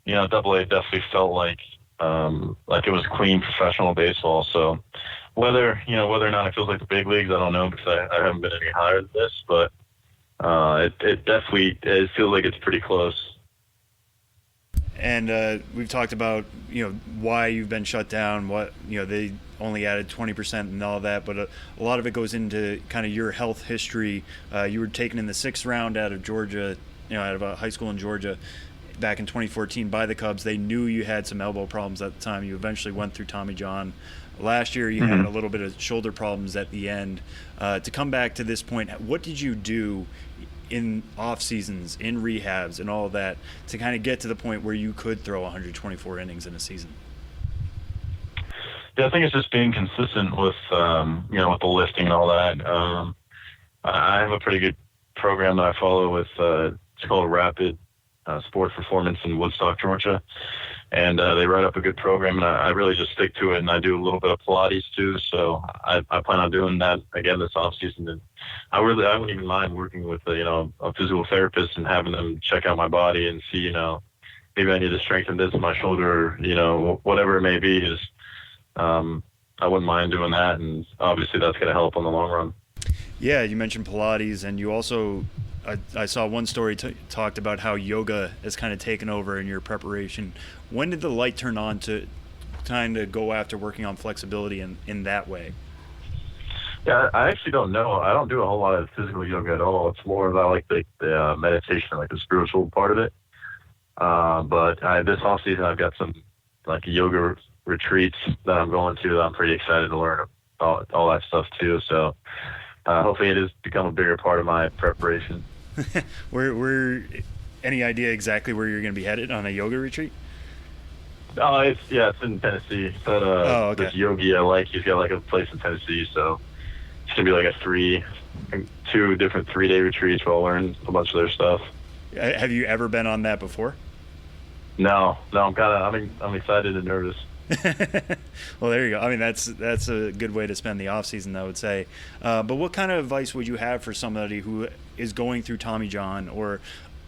S5: Double-A definitely felt like it was clean professional baseball. So whether or not it feels like the big leagues, I don't know because I haven't been any higher than this, but it feels like it's pretty close.
S4: And we've talked about, why you've been shut down, what, they only added 20% and all that, but a lot of it goes into kind of your health history. You were taken in the 6th round out of Georgia, out of a high school in Georgia back in 2014 by the Cubs. They knew you had some elbow problems at the time. You eventually went through Tommy John. Last year you had a little bit of shoulder problems at the end. To come back to this point, what did you do in off seasons, in rehabs, and all of that to kind of get to the point where you could throw 124 innings in a season?
S5: Yeah, I think it's just being consistent with with the lifting and all that. I have a pretty good program that I follow with it's called Rapid Sports Performance in Woodstock, Georgia, and they write up a good program, and I really just stick to it. And I do a little bit of Pilates too, so I plan on doing that again this off season. And I wouldn't even mind working with a physical therapist and having them check out my body and see maybe I need to strengthen this in my shoulder, whatever it may be. Is I wouldn't mind doing that, and obviously that's going to help on the long run.
S4: Yeah, you mentioned Pilates, and you also, I saw one story talked about how yoga has kind of taken over in your preparation. When did the light turn on to kind of go after working on flexibility in that way?
S5: Yeah, I actually don't know. I don't do a whole lot of physical yoga at all. It's more about like the meditation, like the spiritual part of it. But this off season, I've got some like yoga retreats that I'm going to that I'm pretty excited to learn about all that stuff too. So hopefully it has become a bigger part of my preparation.
S4: Where any idea exactly where you're going to be headed on a yoga retreat?
S5: Oh, it's in Tennessee. But
S4: okay.
S5: This yogi I like, he's got like a place in Tennessee, so it's gonna be like two different 3-day retreats where I'll learn a bunch of their stuff.
S4: Have you ever been on that before?
S5: No, I'm excited and nervous.
S4: Well, there you go. I mean, that's a good way to spend the off season, I would say. But what kind of advice would you have for somebody who is going through Tommy John, or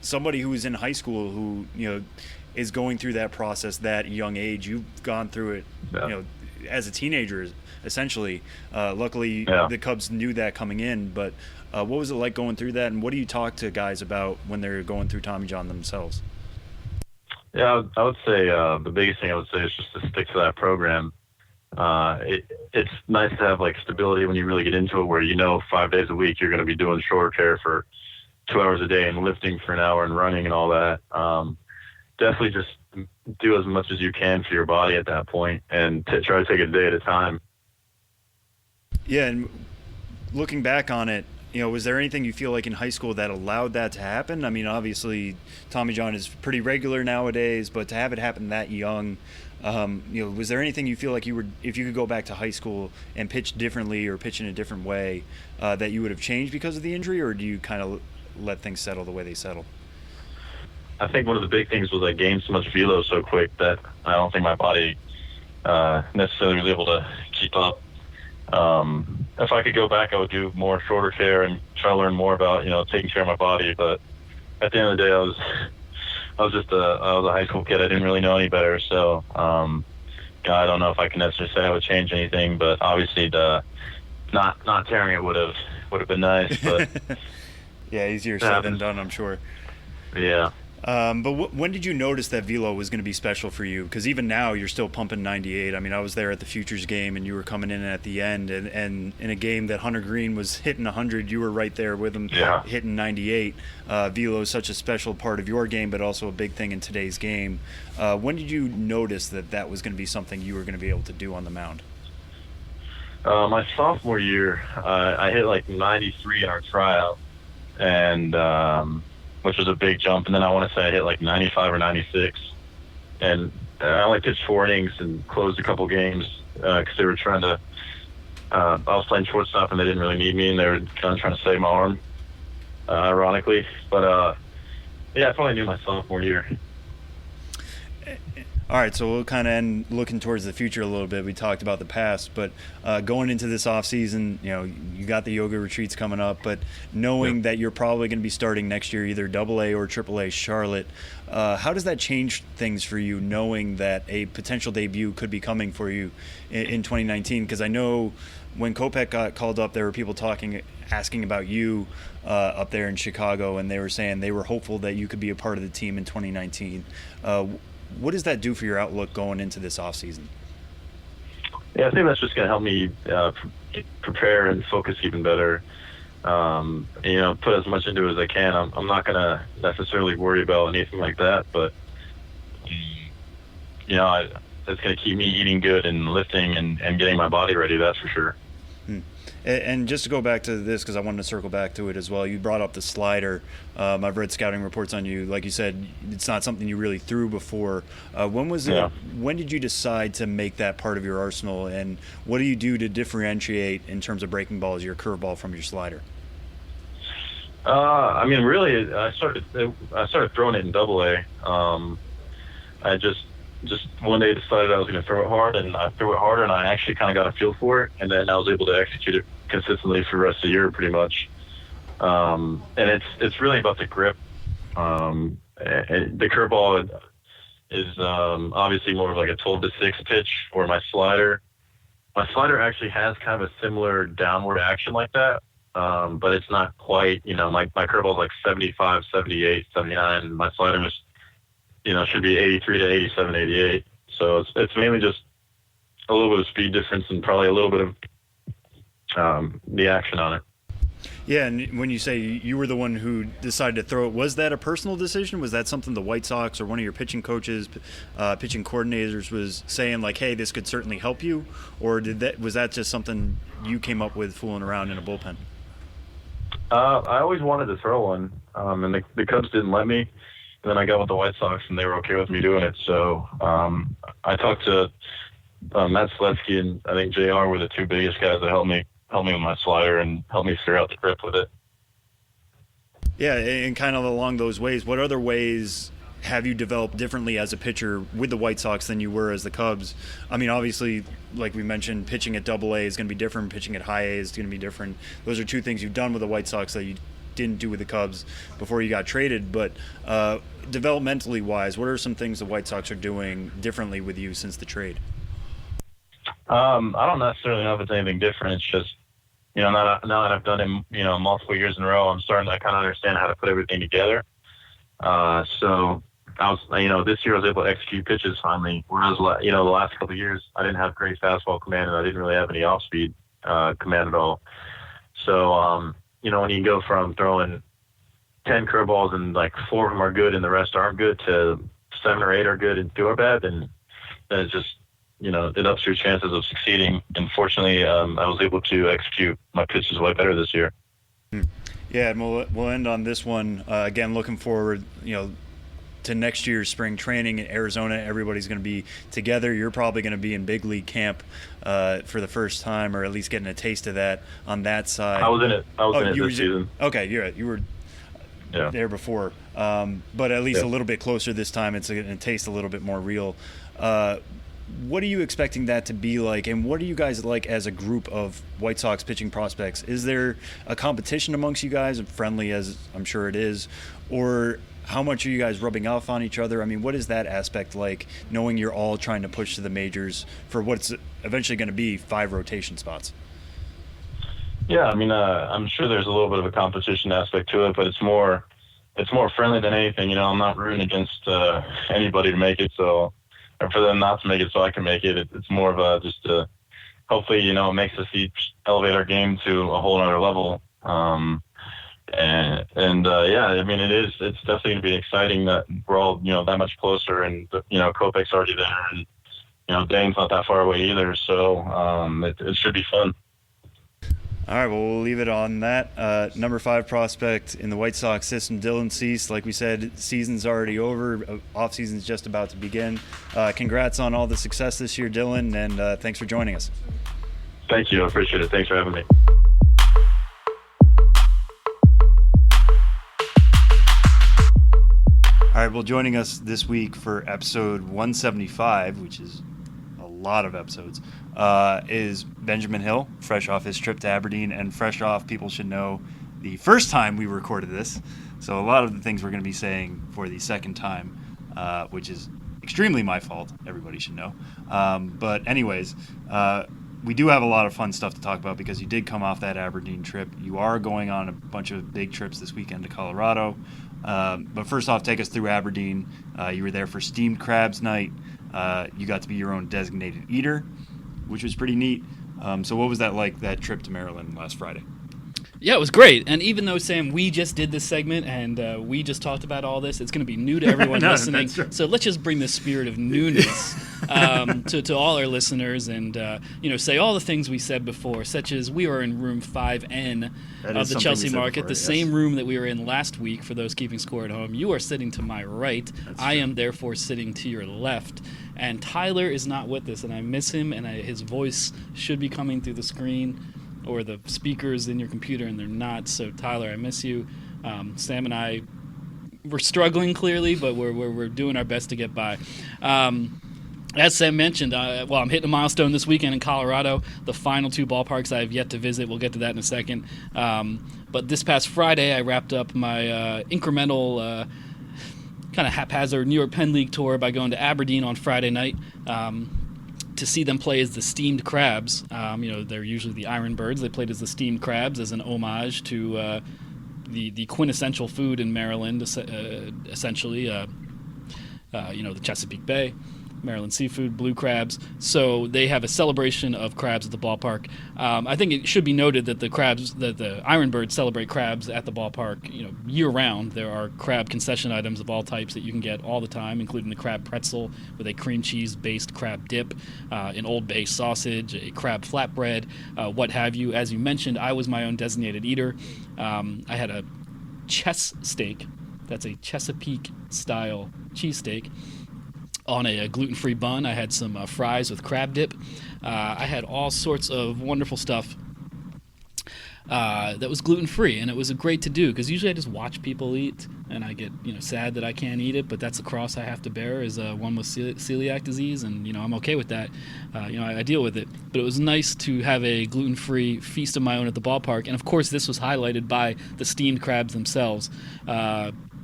S4: somebody who is in high school who is going through that process that young age? You've gone through it, as a teenager, essentially. Luckily, the Cubs knew that coming in. But what was it like going through that, and what do you talk to guys about when they're going through Tommy John themselves?
S5: Yeah, I would say the biggest thing I would say is just to stick to that program. It's nice to have like stability when you really get into it, where 5 days a week you're going to be doing shoulder care for 2 hours a day and lifting for an hour and running and all that. Definitely just do as much as you can for your body at that point and try to take it a day at a time.
S4: Yeah, and looking back on it, was there anything you feel like in high school that allowed that to happen? I mean, obviously, Tommy John is pretty regular nowadays, but to have it happen that young, was there anything you feel like if you could go back to high school and pitch differently or pitch in a different way, that you would have changed because of the injury, or do you kind of let things settle the way they settle?
S5: I think one of the big things was I gained so much velo so quick that I don't think my body necessarily was able to keep up. If I could go back, I would do more shoulder care and try to learn more about, taking care of my body. But at the end of the day, I was a high school kid. I didn't really know any better. So, I don't know if I can necessarily say I would change anything, but obviously not tearing it would have been nice. But
S4: yeah, easier said than done, I'm sure.
S5: Yeah.
S4: But when did you notice that velo was going to be special for you? Because even now, you're still pumping 98. I mean, I was there at the Futures game, and you were coming in at the end. And in a game that Hunter Green was hitting 100, you were right there with him hitting 98. Velo is such a special part of your game, but also a big thing in today's game. When did you notice that was going to be something you were going to be able to do on the mound?
S5: My sophomore year, I hit like 93 in our tryout, and which was a big jump. And then I want to say I hit like 95 or 96. And I only pitched 4 innings and closed a couple games because they were trying to I was playing shortstop and they didn't really need me, and they were kind of trying to save my arm, ironically. But, I probably knew my sophomore year.
S4: All right, so we'll kind of end looking towards the future a little bit. We talked about the past, but going into this off season, you got the yoga retreats coming up, but knowing that you're probably going to be starting next year, either Double-A or Triple-A Charlotte, how does that change things for you, knowing that a potential debut could be coming for you in 2019? Because I know when Kopech got called up, there were people asking about you up there in Chicago, and they were saying they were hopeful that you could be a part of the team in 2019. What does that do for your outlook going into this offseason?
S5: Yeah, I think that's just going to help me prepare and focus even better. Put as much into it as I can. I'm not going to necessarily worry about anything like that, but it's going to keep me eating good and lifting and getting my body ready. That's for sure.
S4: And just to go back to this, because I wanted to circle back to it as well, you brought up the slider. I've read scouting reports on you. Like you said, it's not something you really threw before. When was it? When did you decide to make that part of your arsenal? And what do you do to differentiate in terms of breaking balls, your curveball from your slider?
S5: I mean, really, I started throwing it in Double-A. I just one day decided I was going to throw it hard, and I threw it harder, and I actually kind of got a feel for it, and then I was able to execute it consistently for the rest of the year, pretty much. And it's really about the grip. And the curveball is obviously more of like a 12 to 6 pitch, or my slider. My slider actually has kind of a similar downward action like that, but it's not quite. My curveball is like 75, 78, 79. My slider is, should be 83 to 87, 88. So it's mainly just a little bit of speed difference and probably a little bit of the action on it.
S4: Yeah, and when you say you were the one who decided to throw it, was that a personal decision? Was that something the White Sox or one of your pitching coaches, pitching coordinators was saying, like, hey, this could certainly help you? Or was that just something you came up with fooling around in a bullpen?
S5: I always wanted to throw one, and the Cubs didn't let me. And then I got with the White Sox, and they were okay with me doing it. So I talked to Matt Seletsky and I think JR were the two biggest guys that helped me with my slider and helped me figure out the grip with it.
S4: Yeah, and kind of along those ways, what other ways have you developed differently as a pitcher with the White Sox than you were as the Cubs? I mean, obviously, like we mentioned, pitching at Double-A is going to be different. Pitching at High A is going to be different. Those are two things you've done with the White Sox that you didn't do with the Cubs before you got traded. But developmentally wise, what are some things the White Sox are doing differently with you since the trade?
S5: I don't necessarily know if it's anything different. It's just, now that I've done it, multiple years in a row, I'm starting to kind of understand how to put everything together. So I was, this year I was able to execute pitches finally, whereas, the last couple of years I didn't have great fastball command and I didn't really have any off-speed command at all. So, when you go from throwing 10 curveballs and like 4 of them are good and the rest aren't good to 7 or 8 are good and 2 are bad, then it's just, it ups your chances of succeeding. And fortunately, I was able to execute my pitches way better this year.
S4: Yeah, and we'll end on this one. Again, looking forward, to next year's spring training in Arizona. Everybody's going to be together. You're probably going to be in big league camp for the first time, or at least getting a taste of that on that side.
S5: I was in it. This season.
S4: Okay, you were there before, but at least a little bit closer this time. It's going to taste a little bit more real. What are you expecting that to be like, and what are you guys like as a group of White Sox pitching prospects? Is there a competition amongst you guys, friendly as I'm sure it is, or how much are you guys rubbing off on each other? I mean, what is that aspect like, knowing you're all trying to push to the majors for what's eventually going to be 5 rotation spots?
S5: Yeah, I mean, I'm sure there's a little bit of a competition aspect to it, but it's more friendly than anything. I'm not rooting against anybody to make it, so, or for them not to make it so I can make it. It's more of a just hopefully, it makes us each elevate our game to a whole other level. Yeah, I mean, it's definitely going to be exciting that we're all, that much closer, and, Kopech's already there, and, Dane's not that far away either. So, it should be fun.
S4: All right, well, we'll leave it on that. Number 5 prospect in the White Sox system, Dylan Cease. Like we said, season's already over. Off-season's just about to begin. Congrats on all the success this year, Dylan, and thanks for joining us.
S5: Thank you. I appreciate it. Thanks for having me.
S4: All right, well, joining us this week for episode 175, which is a lot of episodes, is Benjamin Hill, fresh off his trip to Aberdeen and fresh off, people should know, the first time we recorded this. So a lot of the things we're going to be saying for the second time, which is extremely my fault, everybody should know. But anyways, we do have a lot of fun stuff to talk about because you did come off that Aberdeen trip. You are going on a bunch of big trips this weekend to Colorado. But first off, take us through Aberdeen. You were there for Steamed Crabs Night. You got to be your own designated eater, which was pretty neat. So what was that like, that trip to Maryland last Friday?
S6: Yeah, it was great. And even though, Sam, we just did this segment and we just talked about all this, it's going to be new to everyone listening. So let's just bring the spirit of newness to all our listeners and say all the things we said before, such as we are in room 5N of the Chelsea Market, the same room that we were in last week. For those keeping score at home, you are sitting to my right. I am therefore sitting to your left. And Tyler is not with us, and I miss him, and his voice should be coming through the screen or the speakers in your computer, and they're not. So, Tyler, I miss you. Sam and I, we're struggling clearly, but we're doing our best to get by. As Sam mentioned, I'm hitting a milestone this weekend in Colorado. The final 2 ballparks I have yet to visit. We'll get to that in a second. But this past Friday, I wrapped up my incremental kind of haphazard New York Penn League tour by going to Aberdeen on Friday night to see them play as the Steamed Crabs. They're usually the Iron Birds. They played as the Steamed Crabs as an homage to the quintessential food in Maryland, essentially. The Chesapeake Bay, Maryland seafood, blue crabs. So they have a celebration of crabs at the ballpark. I think it should be noted that the Iron Birds celebrate crabs at the ballpark, year round. There are crab concession items of all types that you can get all the time, including the crab pretzel with a cream cheese based crab dip, an Old Bay sausage, a crab flatbread, what have you. As you mentioned, I was my own designated eater. I had a chess steak. That's a Chesapeake style cheesesteak on a gluten-free bun. I had some fries with crab dip. I had all sorts of wonderful stuff that was gluten-free, and it was great to do because usually I just watch people eat, and I get sad that I can't eat it, but that's a cross I have to bear as one with celiac disease, and I'm okay with that. I deal with it, but it was nice to have a gluten-free feast of my own at the ballpark, and of course this was highlighted by the steamed crabs themselves.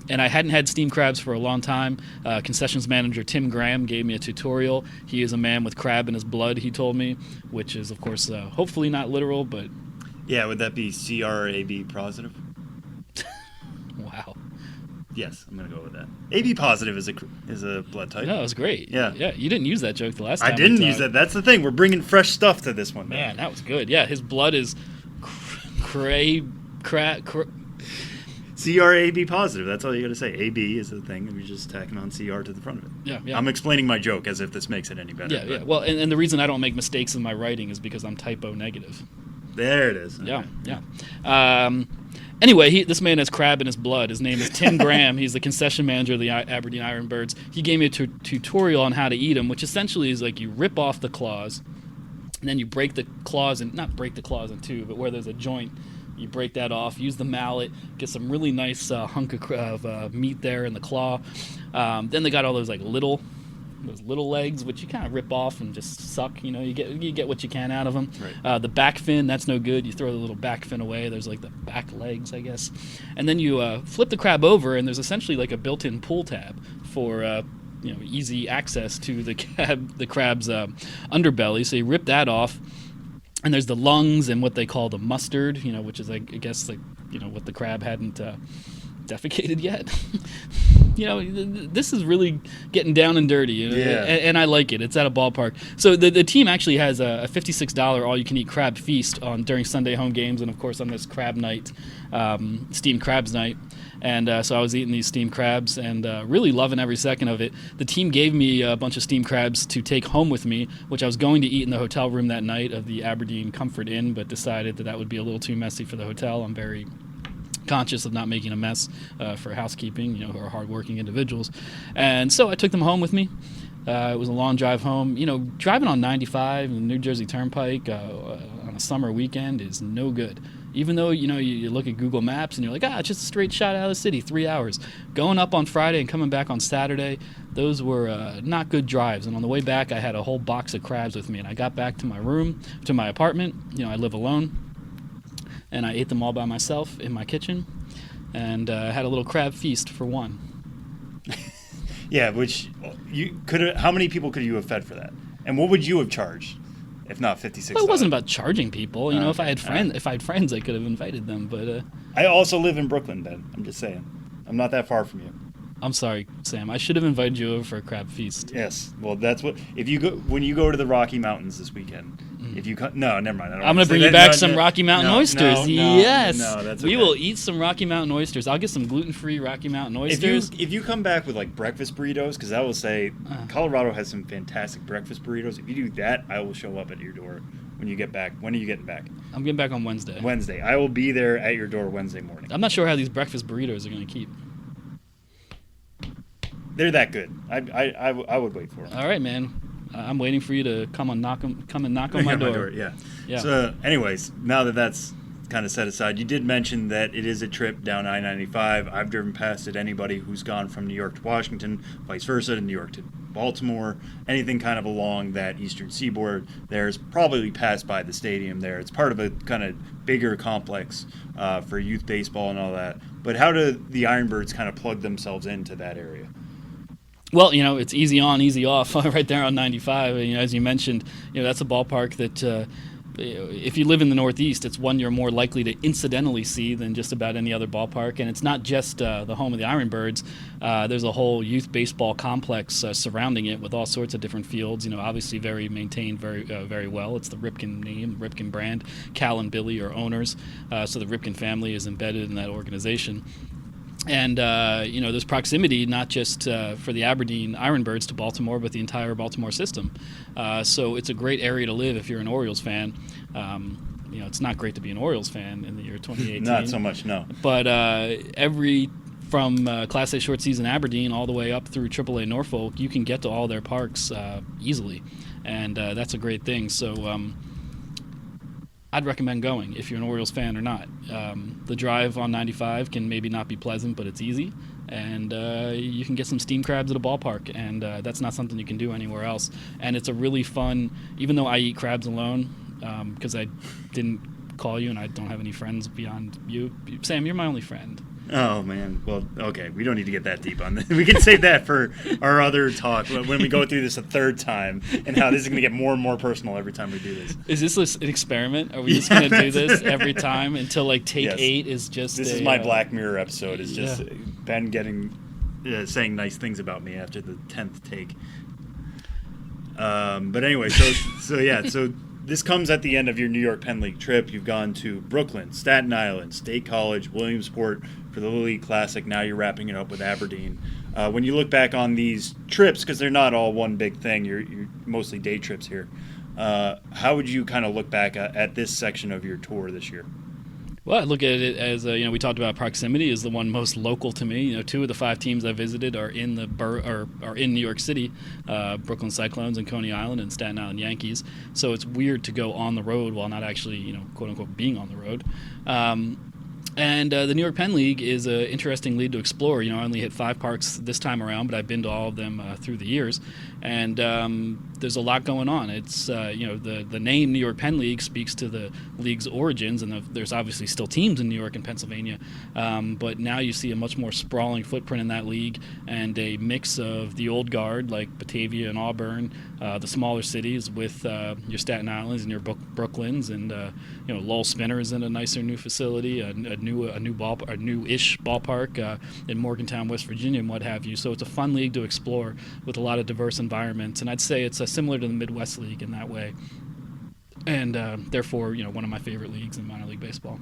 S6: And I hadn't had steamed crabs for a long time. Concessions manager Tim Graham gave me a tutorial. He is a man with crab in his blood, he told me, which is, of course, hopefully not literal, but...
S4: Yeah, would that be CRAB positive?
S6: Wow.
S4: Yes, I'm going to go with that. AB positive is a blood type.
S6: No, it was great.
S4: Yeah.
S6: You didn't use that joke the last time.
S4: I didn't use that. That's the thing. We're bringing fresh stuff to this one.
S6: Man, that was good. Yeah, his blood is
S4: CRAB positive. That's all you got to say. AB is the thing, and you're just tacking on CR to the front of it.
S6: Yeah.
S4: I'm explaining my joke as if this makes it any better.
S6: Yeah. Well, and the reason I don't make mistakes in my writing is because I'm typo negative.
S4: There it is.
S6: Okay. Yeah. Anyway, this man has crab in his blood. His name is Tim Graham. He's the concession manager of the Aberdeen Iron Birds. He gave me a tutorial on how to eat them, which essentially is like you rip off the claws, and then you break the claws, and not break the claws in two, but where there's a joint, you break that off, use the mallet, get some really nice hunk of meat there in the claw. Then they got all those little legs, which you kind of rip off and just suck. You get what you can out of them. Right. The back fin, that's no good. You throw the little back fin away. There's the back legs, I guess. And then you flip the crab over, and there's essentially a built-in pull tab for easy access to the crab's underbelly. So you rip that off. And there's the lungs and what they call the mustard, which is, I guess, what the crab hadn't defecated yet. This is really getting down and dirty.
S4: Yeah.
S6: And I like it. It's at a ballpark. So the team actually has a $56 all-you-can-eat crab feast during Sunday home games, and, of course, on this crab night, steamed crabs night. And so I was eating these steamed crabs and really loving every second of it. The team gave me a bunch of steamed crabs to take home with me, which I was going to eat in the hotel room that night of the Aberdeen Comfort Inn, but decided that would be a little too messy for the hotel. I'm very conscious of not making a mess for housekeeping, who are hardworking individuals. And so I took them home with me. It was a long drive home. Driving on 95 and New Jersey Turnpike on a summer weekend is no good. Even though, you look at Google Maps and you're like, it's just a straight shot out of the city, 3 hours. Going up on Friday and coming back on Saturday, those were not good drives. And on the way back, I had a whole box of crabs with me. And I got back to my apartment. I live alone. And I ate them all by myself in my kitchen. And had a little crab feast for one.
S4: Yeah, which how many people could you have fed for that? And what would you have charged? If not $56.
S6: Well, it wasn't about charging people. If I had friends, I could have invited them. But
S4: I also live in Brooklyn, Ben. I'm just saying. I'm not that far from you.
S6: I'm sorry, Sam. I should have invited you over for a crab feast.
S4: Yes. Well, that's when you go to the Rocky Mountains this weekend. Mm-hmm. If you no, never mind.
S6: I'm going to bring you back some Rocky Mountain oysters. Yes.
S4: No, that's okay.
S6: We will eat some Rocky Mountain oysters. I'll get some gluten-free Rocky Mountain oysters.
S4: If you come back with like breakfast burritos, because I will say Colorado has some fantastic breakfast burritos. If you do that, I will show up at your door when you get back. When are you getting back?
S6: I'm getting back on Wednesday.
S4: Wednesday. I will be there at your door Wednesday morning.
S6: I'm not sure how these breakfast burritos are going to keep.
S4: They're that good. I would wait for them.
S6: All right, man. I'm waiting for you to come and knock on my door.
S4: Yeah.
S6: Yeah.
S4: So, anyways, now that that's kind of set aside, you did mention that it is a trip down I-95. I've driven past it. Anybody who's gone from New York to Washington, vice versa, to New York to Baltimore, anything kind of along that eastern seaboard, there's probably passed by the stadium there. It's part of a kind of bigger complex for youth baseball and all that. But how do the Ironbirds kind of plug themselves into that area?
S6: Well, it's easy on, easy off right there on 95. As you mentioned, that's a ballpark that if you live in the Northeast, it's one you're more likely to incidentally see than just about any other ballpark. And it's not just the home of the Ironbirds. There's a whole youth baseball complex surrounding it with all sorts of different fields. Obviously very maintained very well. It's the Ripken name, Ripken brand. Cal and Billy are owners, so the Ripken family is embedded in that organization. And, there's proximity not just for the Aberdeen Ironbirds to Baltimore, but the entire Baltimore system. So it's a great area to live if you're an Orioles fan. It's not great to be an Orioles fan in the year 2018.
S4: Not so much, no.
S6: But from Class A short season Aberdeen all the way up through Triple-A Norfolk, you can get to all their parks easily. And that's a great thing. So I'd recommend going if you're an Orioles fan or not. The drive on 95 can maybe not be pleasant, but it's easy. And you can get some steam crabs at a ballpark, and that's not something you can do anywhere else. And it's a really fun, even though I eat crabs alone, because I didn't call you and I don't have any friends beyond you. Sam, you're my only friend.
S4: Oh, man. Well, okay. We don't need to get that deep on this. We can save that for our other talk when we go through this a third time and how this is going to get more and more personal every time we do this.
S6: Is this an experiment? Are we just going to do this every time until, take 8 is just
S4: This is my Black Mirror episode. It's just Ben saying nice things about me after the 10th take. But anyway, so this comes at the end of your New York Penn League trip. You've gone to Brooklyn, Staten Island, State College, Williamsport for the Little League Classic. Now you're wrapping it up with Aberdeen. When you look back on these trips, because they're not all one big thing, you're mostly day trips here, how would you kind of look back at this section of your tour this year?
S6: Well, I look at it as we talked about proximity is the one most local to me. 2 of the 5 teams I visited are in are in New York City, Brooklyn Cyclones and Coney Island and Staten Island Yankees. So it's weird to go on the road while not actually quote unquote being on the road. And the New York Penn League is an interesting league to explore. I only hit 5 parks this time around, but I've been to all of them through the years. And there's a lot going on. It's, the name New York Penn League speaks to the league's origins, and there's obviously still teams in New York and Pennsylvania. But now you see a much more sprawling footprint in that league and a mix of the old guard like Batavia and Auburn, the smaller cities with your Staten Islands and your Brooklyns, and Lowell Spinners in a nicer new facility, a new-ish ballpark in Morgantown, West Virginia, and what have you. So it's a fun league to explore with a lot of diverse environments, and I'd say it's similar to the Midwest League in that way, and therefore one of my favorite leagues in minor league baseball.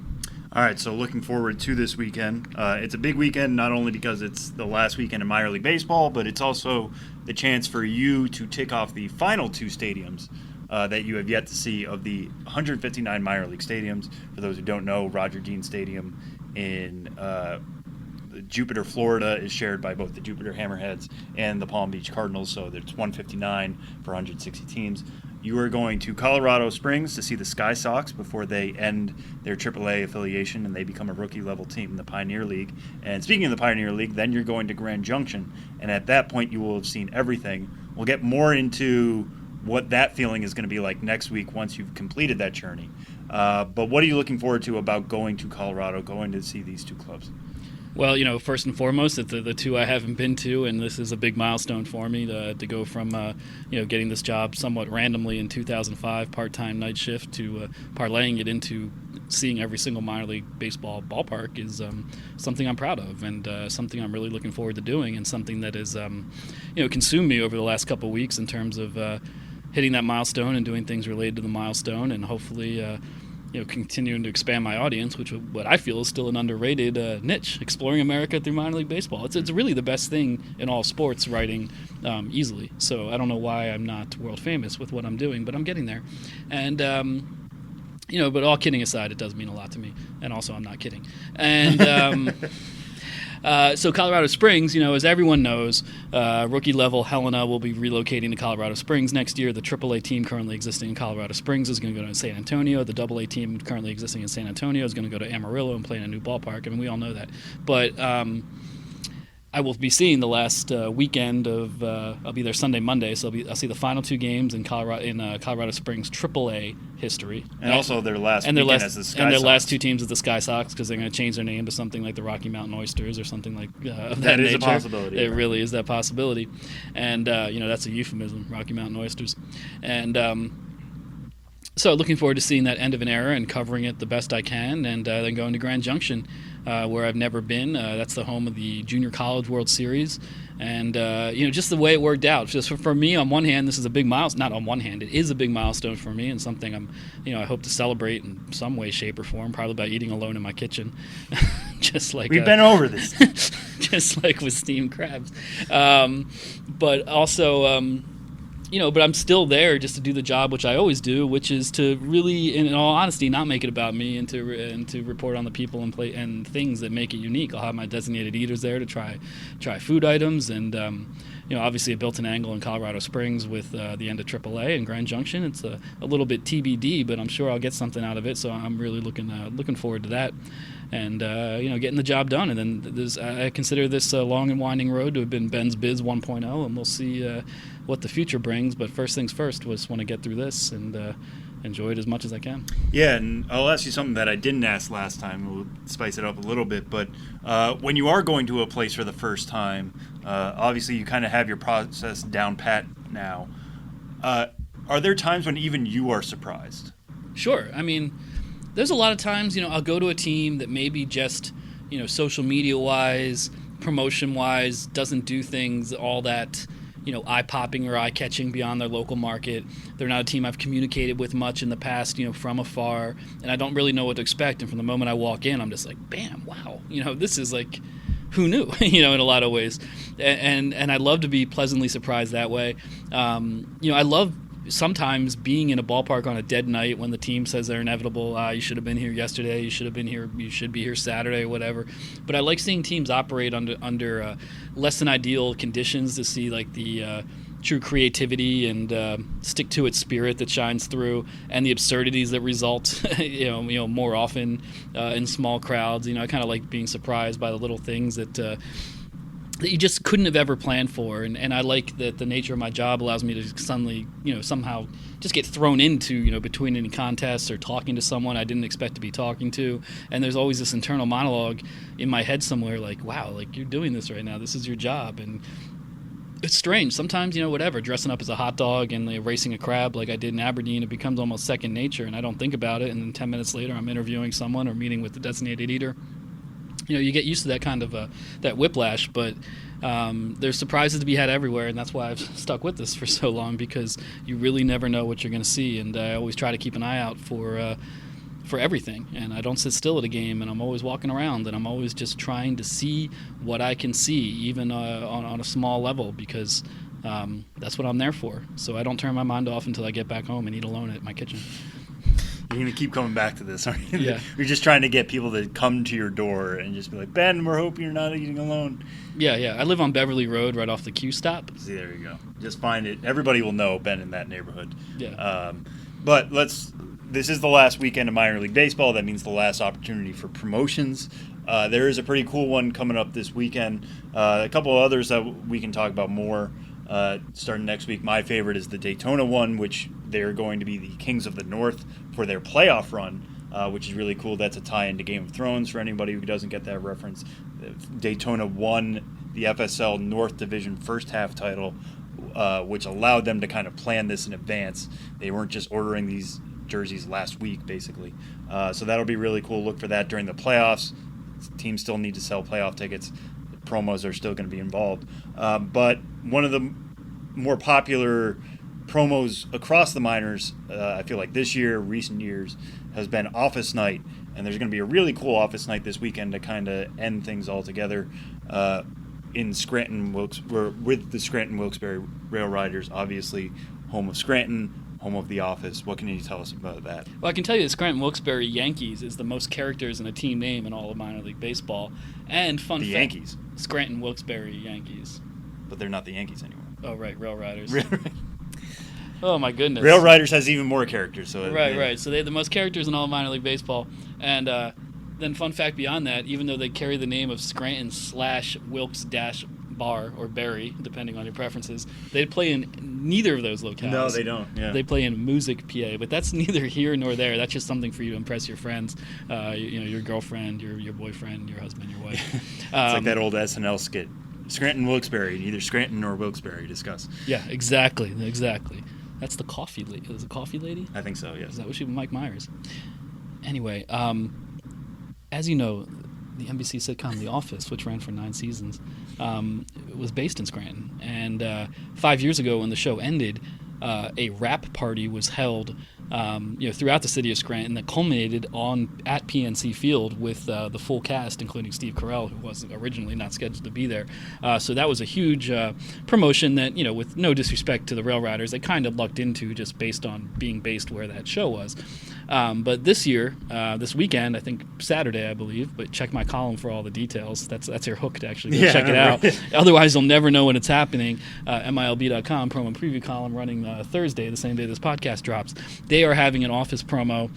S4: All right, so looking forward to this weekend. It's a big weekend, not only because it's the last weekend in minor league baseball, but it's also the chance for you to tick off the final 2 stadiums that you have yet to see of the 159 minor league stadiums. For those who don't know, Roger Dean Stadium in Jupiter, Florida is shared by both the Jupiter Hammerheads and the Palm Beach Cardinals, so there's 159 for 160 teams. You are going to Colorado Springs to see the Sky Sox before they end their AAA affiliation and they become a rookie-level team in the Pioneer League. And speaking of the Pioneer League, then you're going to Grand Junction, and at that point you will have seen everything. We'll get more into what that feeling is going to be like next week once you've completed that journey. But what are you looking forward to about going to Colorado, going to see these 2 clubs?
S6: Well, first and foremost, it's the 2 I haven't been to, and this is a big milestone for me to go from, getting this job somewhat randomly in 2005, part-time night shift, to parlaying it into seeing every single minor league baseball ballpark is something I'm proud of, and something I'm really looking forward to doing, and something that has, consumed me over the last couple of weeks in terms of hitting that milestone and doing things related to the milestone, and hopefully continuing to expand my audience, which what I feel is still an underrated niche, exploring America through minor league baseball. It's really the best thing in all sports writing, easily. So I don't know why I'm not world famous with what I'm doing, but I'm getting there. And but all kidding aside, it does mean a lot to me, and also I'm not kidding. And so Colorado Springs, as everyone knows, rookie level Helena will be relocating to Colorado Springs next year. The Double-A team currently existing in Colorado Springs is going to go to San Antonio. The Double-A team currently existing in San Antonio is going to go to Amarillo and play in a new ballpark. I mean, we all know that. But I will be seeing the last weekend of I'll be there Sunday, Monday, so I'll see the final 2 games in Colorado Springs Double-A history,
S4: and also their last weekend as the Sky Sox.
S6: And their last 2 teams as the Sky Sox, because they're going to change their name to something like the Rocky Mountain Oysters or something like of that
S4: is
S6: nature.
S4: A possibility.
S6: It really is that possibility, and that's a euphemism, Rocky Mountain Oysters, and. So looking forward to seeing that end of an era and covering it the best I can, and then going to Grand Junction, where I've never been. That's the home of the Junior College World Series, and just the way it worked out. Just for me, on one hand, this is a big milestone. Not on one hand, it is a big milestone for me, and something I hope to celebrate in some way, shape, or form. Probably by eating alone in my kitchen, just like
S4: we've been over this,
S6: just like with steamed crabs, but also. But I'm still there just to do the job which I always do, which is to really, in all honesty, not make it about me, and to report on the people and things that make it unique. I'll have my designated eaters there to try food items, and obviously a built-in angle in Colorado Springs with the end of Double-A and Grand Junction. It's a little bit TBD, but I'm sure I'll get something out of it. So I'm really looking forward to that. And getting the job done, and then I consider this a long and winding road to have been Ben's Biz 1.0, and we'll see what the future brings. But first things first, was want to get through this and enjoy it as much as I can.
S4: Yeah, and I'll ask you something that I didn't ask last time. We'll spice it up a little bit, but when you are going to a place for the first time, obviously you kind of have your process down pat now. Are there times when even you are surprised?
S6: Sure. I mean, there's a lot of times, I'll go to a team that maybe just, social media-wise, promotion-wise, doesn't do things all that, eye-popping or eye-catching beyond their local market. They're not a team I've communicated with much in the past, from afar, and I don't really know what to expect. And from the moment I walk in, I'm just like, bam, wow, this is like, who knew, in a lot of ways. And I love to be pleasantly surprised that way. I love sometimes being in a ballpark on a dead night when the team says they're inevitable. You should have been here yesterday. You should have been here. You should be here Saturday, whatever. But I like seeing teams operate under less than ideal conditions to see like the true creativity and stick to its spirit that shines through, and the absurdities that result. More often in small crowds. I kind of like being surprised by the little things that you just couldn't have ever planned for, and I like that the nature of my job allows me to suddenly, somehow just get thrown into, between any contests or talking to someone I didn't expect to be talking to, and there's always this internal monologue in my head somewhere like, wow, like you're doing this right now, this is your job, and it's strange. Sometimes, whatever, dressing up as a hot dog and racing a crab like I did in Aberdeen, it becomes almost second nature, and I don't think about it, and then 10 minutes later I'm interviewing someone or meeting with the designated eater. You get used to that kind of that whiplash, but there's surprises to be had everywhere, and that's why I've stuck with this for so long, because you really never know what you're going to see, and I always try to keep an eye out for everything, and I don't sit still at a game, and I'm always walking around, and I'm always just trying to see what I can see, even on a small level, because that's what I'm there for. So I don't turn my mind off until I get back home and eat alone at my kitchen.
S4: You're going to keep coming back to this, aren't you?
S6: Yeah.
S4: You're just trying to get people to come to your door and just be like, Ben, we're hoping you're not eating alone.
S6: Yeah. I live on Beverly Road right off the Q stop.
S4: See, there you go. Just find it. Everybody will know Ben in that neighborhood.
S6: Yeah.
S4: But this is the last weekend of minor league baseball. That means the last opportunity for promotions. There is a pretty cool one coming up this weekend. A couple of others that we can talk about more starting next week. My favorite is the Daytona one, which they're going to be the Kings of the North for their playoff run, which is really cool. That's a tie-in to Game of Thrones for anybody who doesn't get that reference. Daytona won the FSL North Division first half title, which allowed them to kind of plan this in advance. They weren't just ordering these jerseys last week, basically. So that'll be really cool. Look for that during the playoffs. Teams still need to sell playoff tickets. Promos are still going to be involved. But one of the more popular promos across the minors, I feel like this year, recent years, has been office night. And there's going to be a really cool office night this weekend to kind of end things all together in Scranton, with the Scranton Wilkes-Barre Rail Riders, obviously home of Scranton, home of the office. What can you tell us about that?
S6: Well, I can tell you the Scranton Wilkes-Barre Yankees is the most characters in a team name in all of minor league baseball. And fun fact,
S4: Yankees.
S6: Scranton Wilkes-Barre Yankees.
S4: But they're not the Yankees anymore.
S6: Oh, right, Rail Riders. Oh, my goodness.
S4: Rail Riders has even more characters. So
S6: Right. So they have the most characters in all of minor league baseball. And then fun fact beyond that, even though they carry the name of Scranton / Wilkes-Bar or Barry, depending on your preferences, they play in neither of those locales.
S4: No, they don't. Yeah.
S6: They play in Music, PA, but that's neither here nor there. That's just something for you to impress your friends, your girlfriend, your boyfriend, your husband, your wife.
S4: It's like that old SNL skit. Scranton, Wilkes-Barre, either Scranton or Wilkes-Barre, discuss.
S6: Yeah, exactly. That's the coffee lady. Is it coffee lady?
S4: I think so, yes.
S6: Is that what she was? Mike Myers. Anyway, as you know, the NBC sitcom The Office, which ran for 9 seasons, was based in Scranton. And 5 years ago when the show ended, a rap party was held throughout the city of Scranton that culminated at PNC Field with the full cast, including Steve Carell, who was originally not scheduled to be there. So that was a huge promotion that, with no disrespect to the Rail Riders, they kind of lucked into just based on being based where that show was. But this year, this weekend, I think Saturday, I believe, but check my column for all the details. That's your hook to actually go check it out. Right. Otherwise, you'll never know when it's happening. MILB.com promo preview column running Thursday, the same day this podcast drops. They are having an office promo.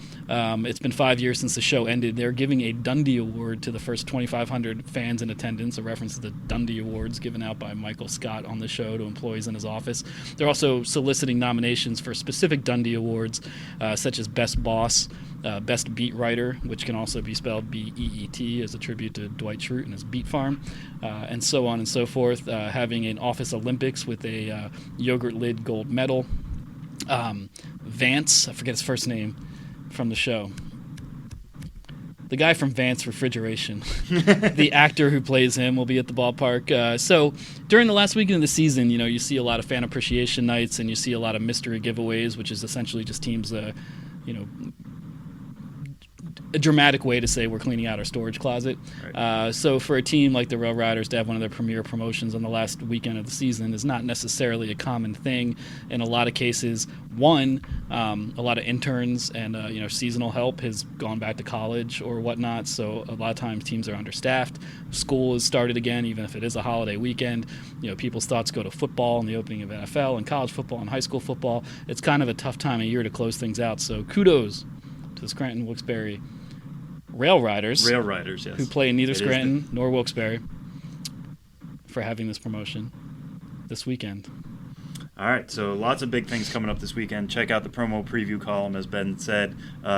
S6: It's been 5 years since the show ended. They're giving a Dundee Award to the first 2,500 fans in attendance, a reference to the Dundee Awards given out by Michael Scott on the show to employees in his office. They're also soliciting nominations for specific Dundee Awards, such as Best Boss, Best Beat Writer, which can also be spelled B-E-E-T, as a tribute to Dwight Schrute and his Beat Farm, and so on and so forth. Having an Office Olympics with a yogurt lid gold medal. Vance, I forget his first name from the show. The guy from Vance Refrigeration, the actor who plays him, will be at the ballpark. So during the last weekend of the season, you see a lot of fan appreciation nights, and you see a lot of mystery giveaways, which is essentially just teams, a dramatic way to say we're cleaning out our storage closet. Right. So for a team like the Rail Riders to have one of their premier promotions on the last weekend of the season is not necessarily a common thing. In a lot of cases, a lot of interns and seasonal help has gone back to college or whatnot. So a lot of times teams are understaffed. School has started again, even if it is a holiday weekend. People's thoughts go to football and the opening of NFL and college football and high school football. It's kind of a tough time of year to close things out. So kudos to the Scranton Wilkes-Barre Rail Riders,
S4: yes,
S6: who play in neither Scranton nor Wilkes-Barre, for having this promotion this weekend.
S4: All right, so lots of big things coming up this weekend. Check out the promo preview column, as Ben said.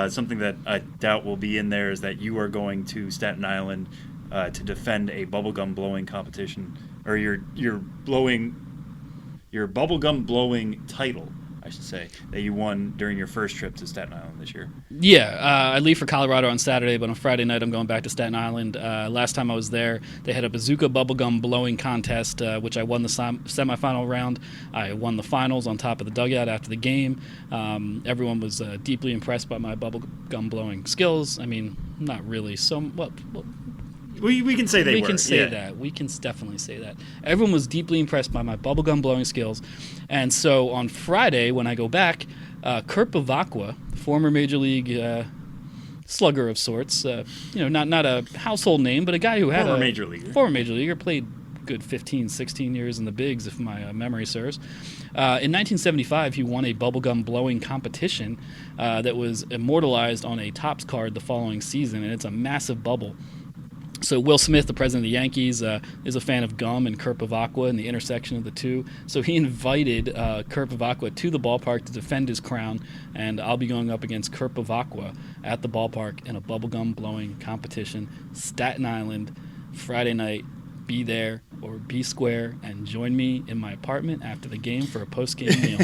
S4: Something that I doubt will be in there is that you are going to Staten Island to defend a bubblegum blowing competition, or your bubblegum blowing title, I should say, that you won during your first trip to Staten Island this year.
S6: Yeah, I leave for Colorado on Saturday, but on Friday night I'm going back to Staten Island. Last time I was there, they had a bazooka bubblegum blowing contest, which I won the semifinal round. I won the finals on top of the dugout after the game. Everyone was deeply impressed by my bubblegum blowing skills. I mean, not really.
S4: We can say they were.
S6: We can say that. We can definitely say that. Everyone was deeply impressed by my bubblegum blowing skills. And so on Friday, when I go back, Kurt Bavacqua, former Major League slugger of sorts, not a household name, but a guy who had
S4: former Major Leaguer,
S6: played good 15, 16 years in the bigs, if my memory serves. In 1975, he won a bubblegum blowing competition that was immortalized on a Topps card the following season, and it's a massive bubble. So Will Smith, the president of the Yankees, is a fan of gum and Kurt Bavacqua and the intersection of the two. So he invited Kurt Bavacqua to the ballpark to defend his crown, and I'll be going up against Kurt Bavacqua at the ballpark in a bubblegum blowing competition. Staten Island, Friday night. Be there. or B Square and join me in my apartment after the game for a post-game meal.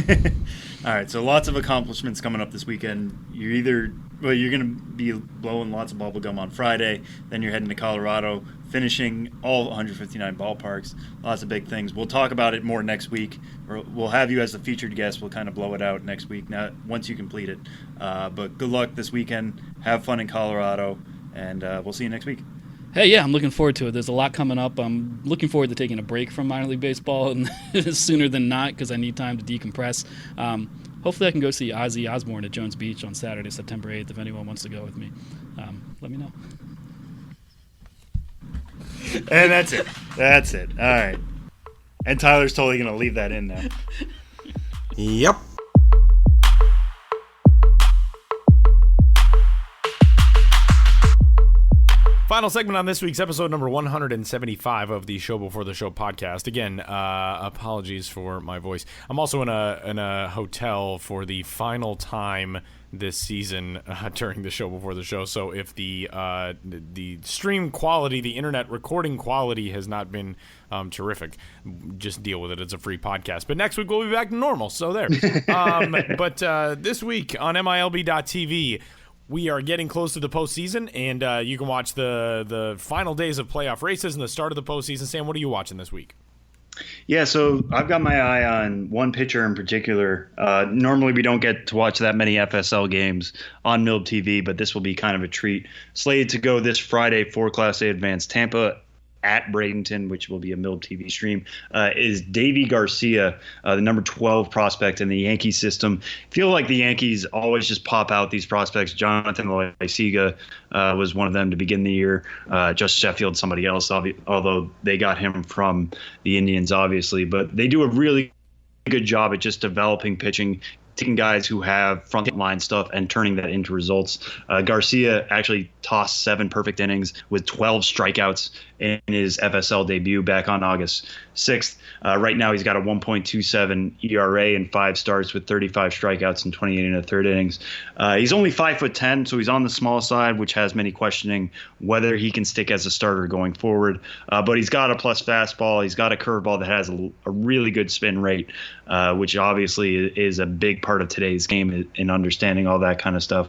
S4: All right, so lots of accomplishments coming up this weekend. You're going to be blowing lots of bubble gum on Friday, then you're heading to Colorado, finishing all 159 ballparks. Lots of big things. We'll talk about it more next week. We'll have you as the featured guest. We'll kind of blow it out next week now once you complete it. But good luck this weekend. Have fun in Colorado, and we'll see you next week.
S6: Hey, yeah, I'm looking forward to it. There's a lot coming up. I'm looking forward to taking a break from minor league baseball sooner than not because I need time to decompress. Hopefully I can go see Ozzy Osbourne at Jones Beach on Saturday, September 8th, if anyone wants to go with me. Let me know.
S4: And that's it. That's it. All right. And Tyler's totally going to leave that in now.
S7: Yep.
S2: Final segment on this week's episode number 175 of the Show Before the Show podcast. Again, apologies for my voice. I'm also in a hotel for the final time this season during the Show Before the Show. So if the stream quality, the internet recording quality has not been terrific, just deal with it. It's a free podcast. But next week we'll be back to normal. So there. But this week on MILB.TV, we are getting close to the postseason, and you can watch the final days of playoff races and the start of the postseason. Sam, what are you watching this week?
S3: Yeah, so I've got my eye on one pitcher in particular. Normally we don't get to watch that many FSL games on MILB TV, but this will be kind of a treat. Slated to go this Friday for Class A Advanced Tampa at Bradenton, which will be a MILB TV stream, is Davy Garcia, the number 12 prospect in the Yankee system. Feel like the Yankees always just pop out these prospects. Jonathan Loaisiga was one of them to begin the year. Just Sheffield, somebody else, although they got him from the Indians, obviously. But they do a really good job at just developing pitching, taking guys who have front line stuff and turning that into results. Garcia actually tossed 7 perfect innings with 12 strikeouts in his FSL debut back on August 6th. Right now he's got a 1.27 ERA and 5 starts with 35 strikeouts and 28 in the third innings. He's only 5'10", so he's on the small side, which has many questioning whether he can stick as a starter going forward. But he's got a plus fastball. He's got a curveball that has a really good spin rate, which obviously is a big part of today's game in understanding all that kind of stuff.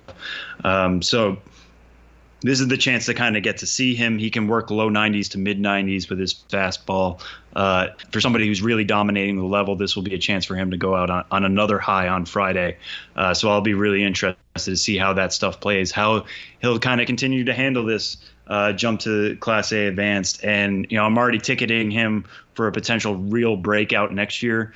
S3: So this is the chance to kind of get to see him. He can work low 90s to mid 90s with his fastball. For somebody who's really dominating the level, this will be a chance for him to go out on another high on Friday. So I'll be really interested to see how that stuff plays, how he'll kind of continue to handle this jump to Class A Advanced. And, I'm already ticketing him for a potential real breakout next year.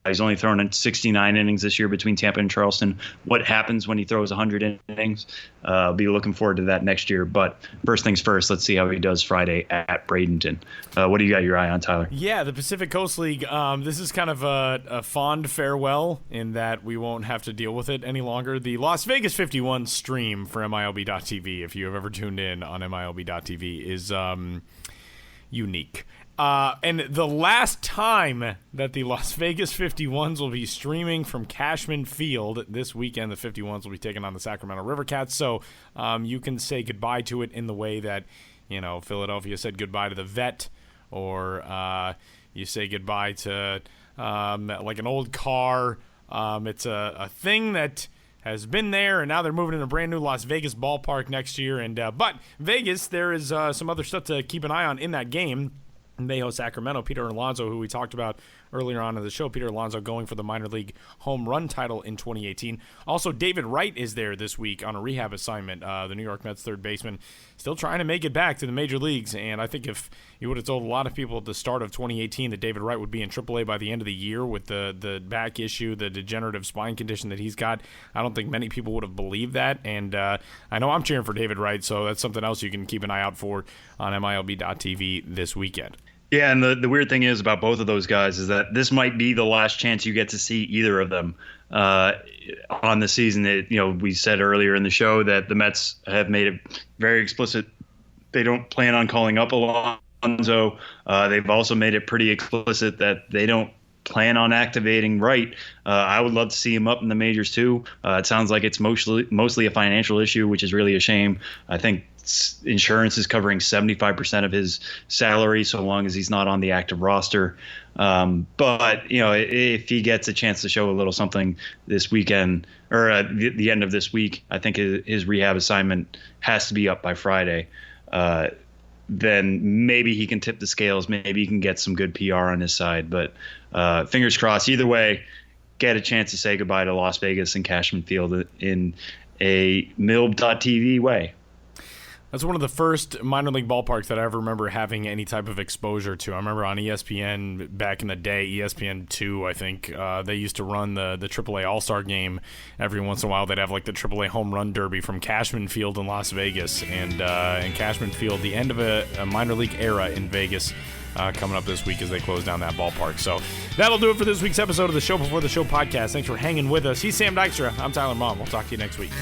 S3: He's only thrown in 69 innings this year between Tampa and Charleston. What happens when he throws 100 innings? I'll be looking forward to that next year. But first things first, let's see how he does Friday at Bradenton. What do you got your eye on, Tyler?
S2: Yeah, the Pacific Coast League. This is kind of a fond farewell in that we won't have to deal with it any longer. The Las Vegas 51 stream for MILB.TV, if you have ever tuned in on MILB.TV, is unique. And the last time that the Las Vegas 51s will be streaming from Cashman Field this weekend, the 51s will be taking on the Sacramento River Cats. So you can say goodbye to it in the way that, Philadelphia said goodbye to the Vet, or you say goodbye to like an old car. It's a thing that has been there, and now they're moving in a brand new Las Vegas ballpark next year. And but Vegas, there is some other stuff to keep an eye on in that game. They host Sacramento. Peter Alonso, who we talked about earlier on in the show, Peter Alonso going for the minor league home run title in 2018. Also, David Wright is there this week on a rehab assignment. The New York Mets third baseman, still trying to make it back to the major leagues. And I think if you would have told a lot of people at the start of 2018 that David Wright would be in AAA by the end of the year with the back issue, the degenerative spine condition that he's got, I don't think many people would have believed that. And I know I'm cheering for David Wright, so that's something else you can keep an eye out for on MILB.TV this weekend.
S3: Yeah, and the weird thing is about both of those guys is that this might be the last chance you get to see either of them on the season. We said earlier in the show that the Mets have made it very explicit they don't plan on calling up Alonso. They've also made it pretty explicit that they don't plan on activating Wright. I would love to see him up in the majors too. It sounds like it's mostly a financial issue, which is really a shame. I think insurance is covering 75% of his salary so long as he's not on the active roster. But if he gets a chance to show a little something this weekend or at the end of this week, I think his rehab assignment has to be up by Friday. Then maybe he can tip the scales. Maybe he can get some good PR on his side. But fingers crossed. Either way, get a chance to say goodbye to Las Vegas and Cashman Field in a MILB.TV way.
S2: That's one of the first minor league ballparks that I ever remember having any type of exposure to. I remember on ESPN back in the day, ESPN2, I think, they used to run the AAA All-Star Game every once in a while. They'd have like the AAA Home Run Derby from Cashman Field in Las Vegas. And Cashman Field, the end of a minor league era in Vegas, coming up this week as they close down that ballpark. So that'll do it for this week's episode of the Show Before the Show podcast. Thanks for hanging with us. He's Sam Dykstra. I'm Tyler Maum. We'll talk to you next week.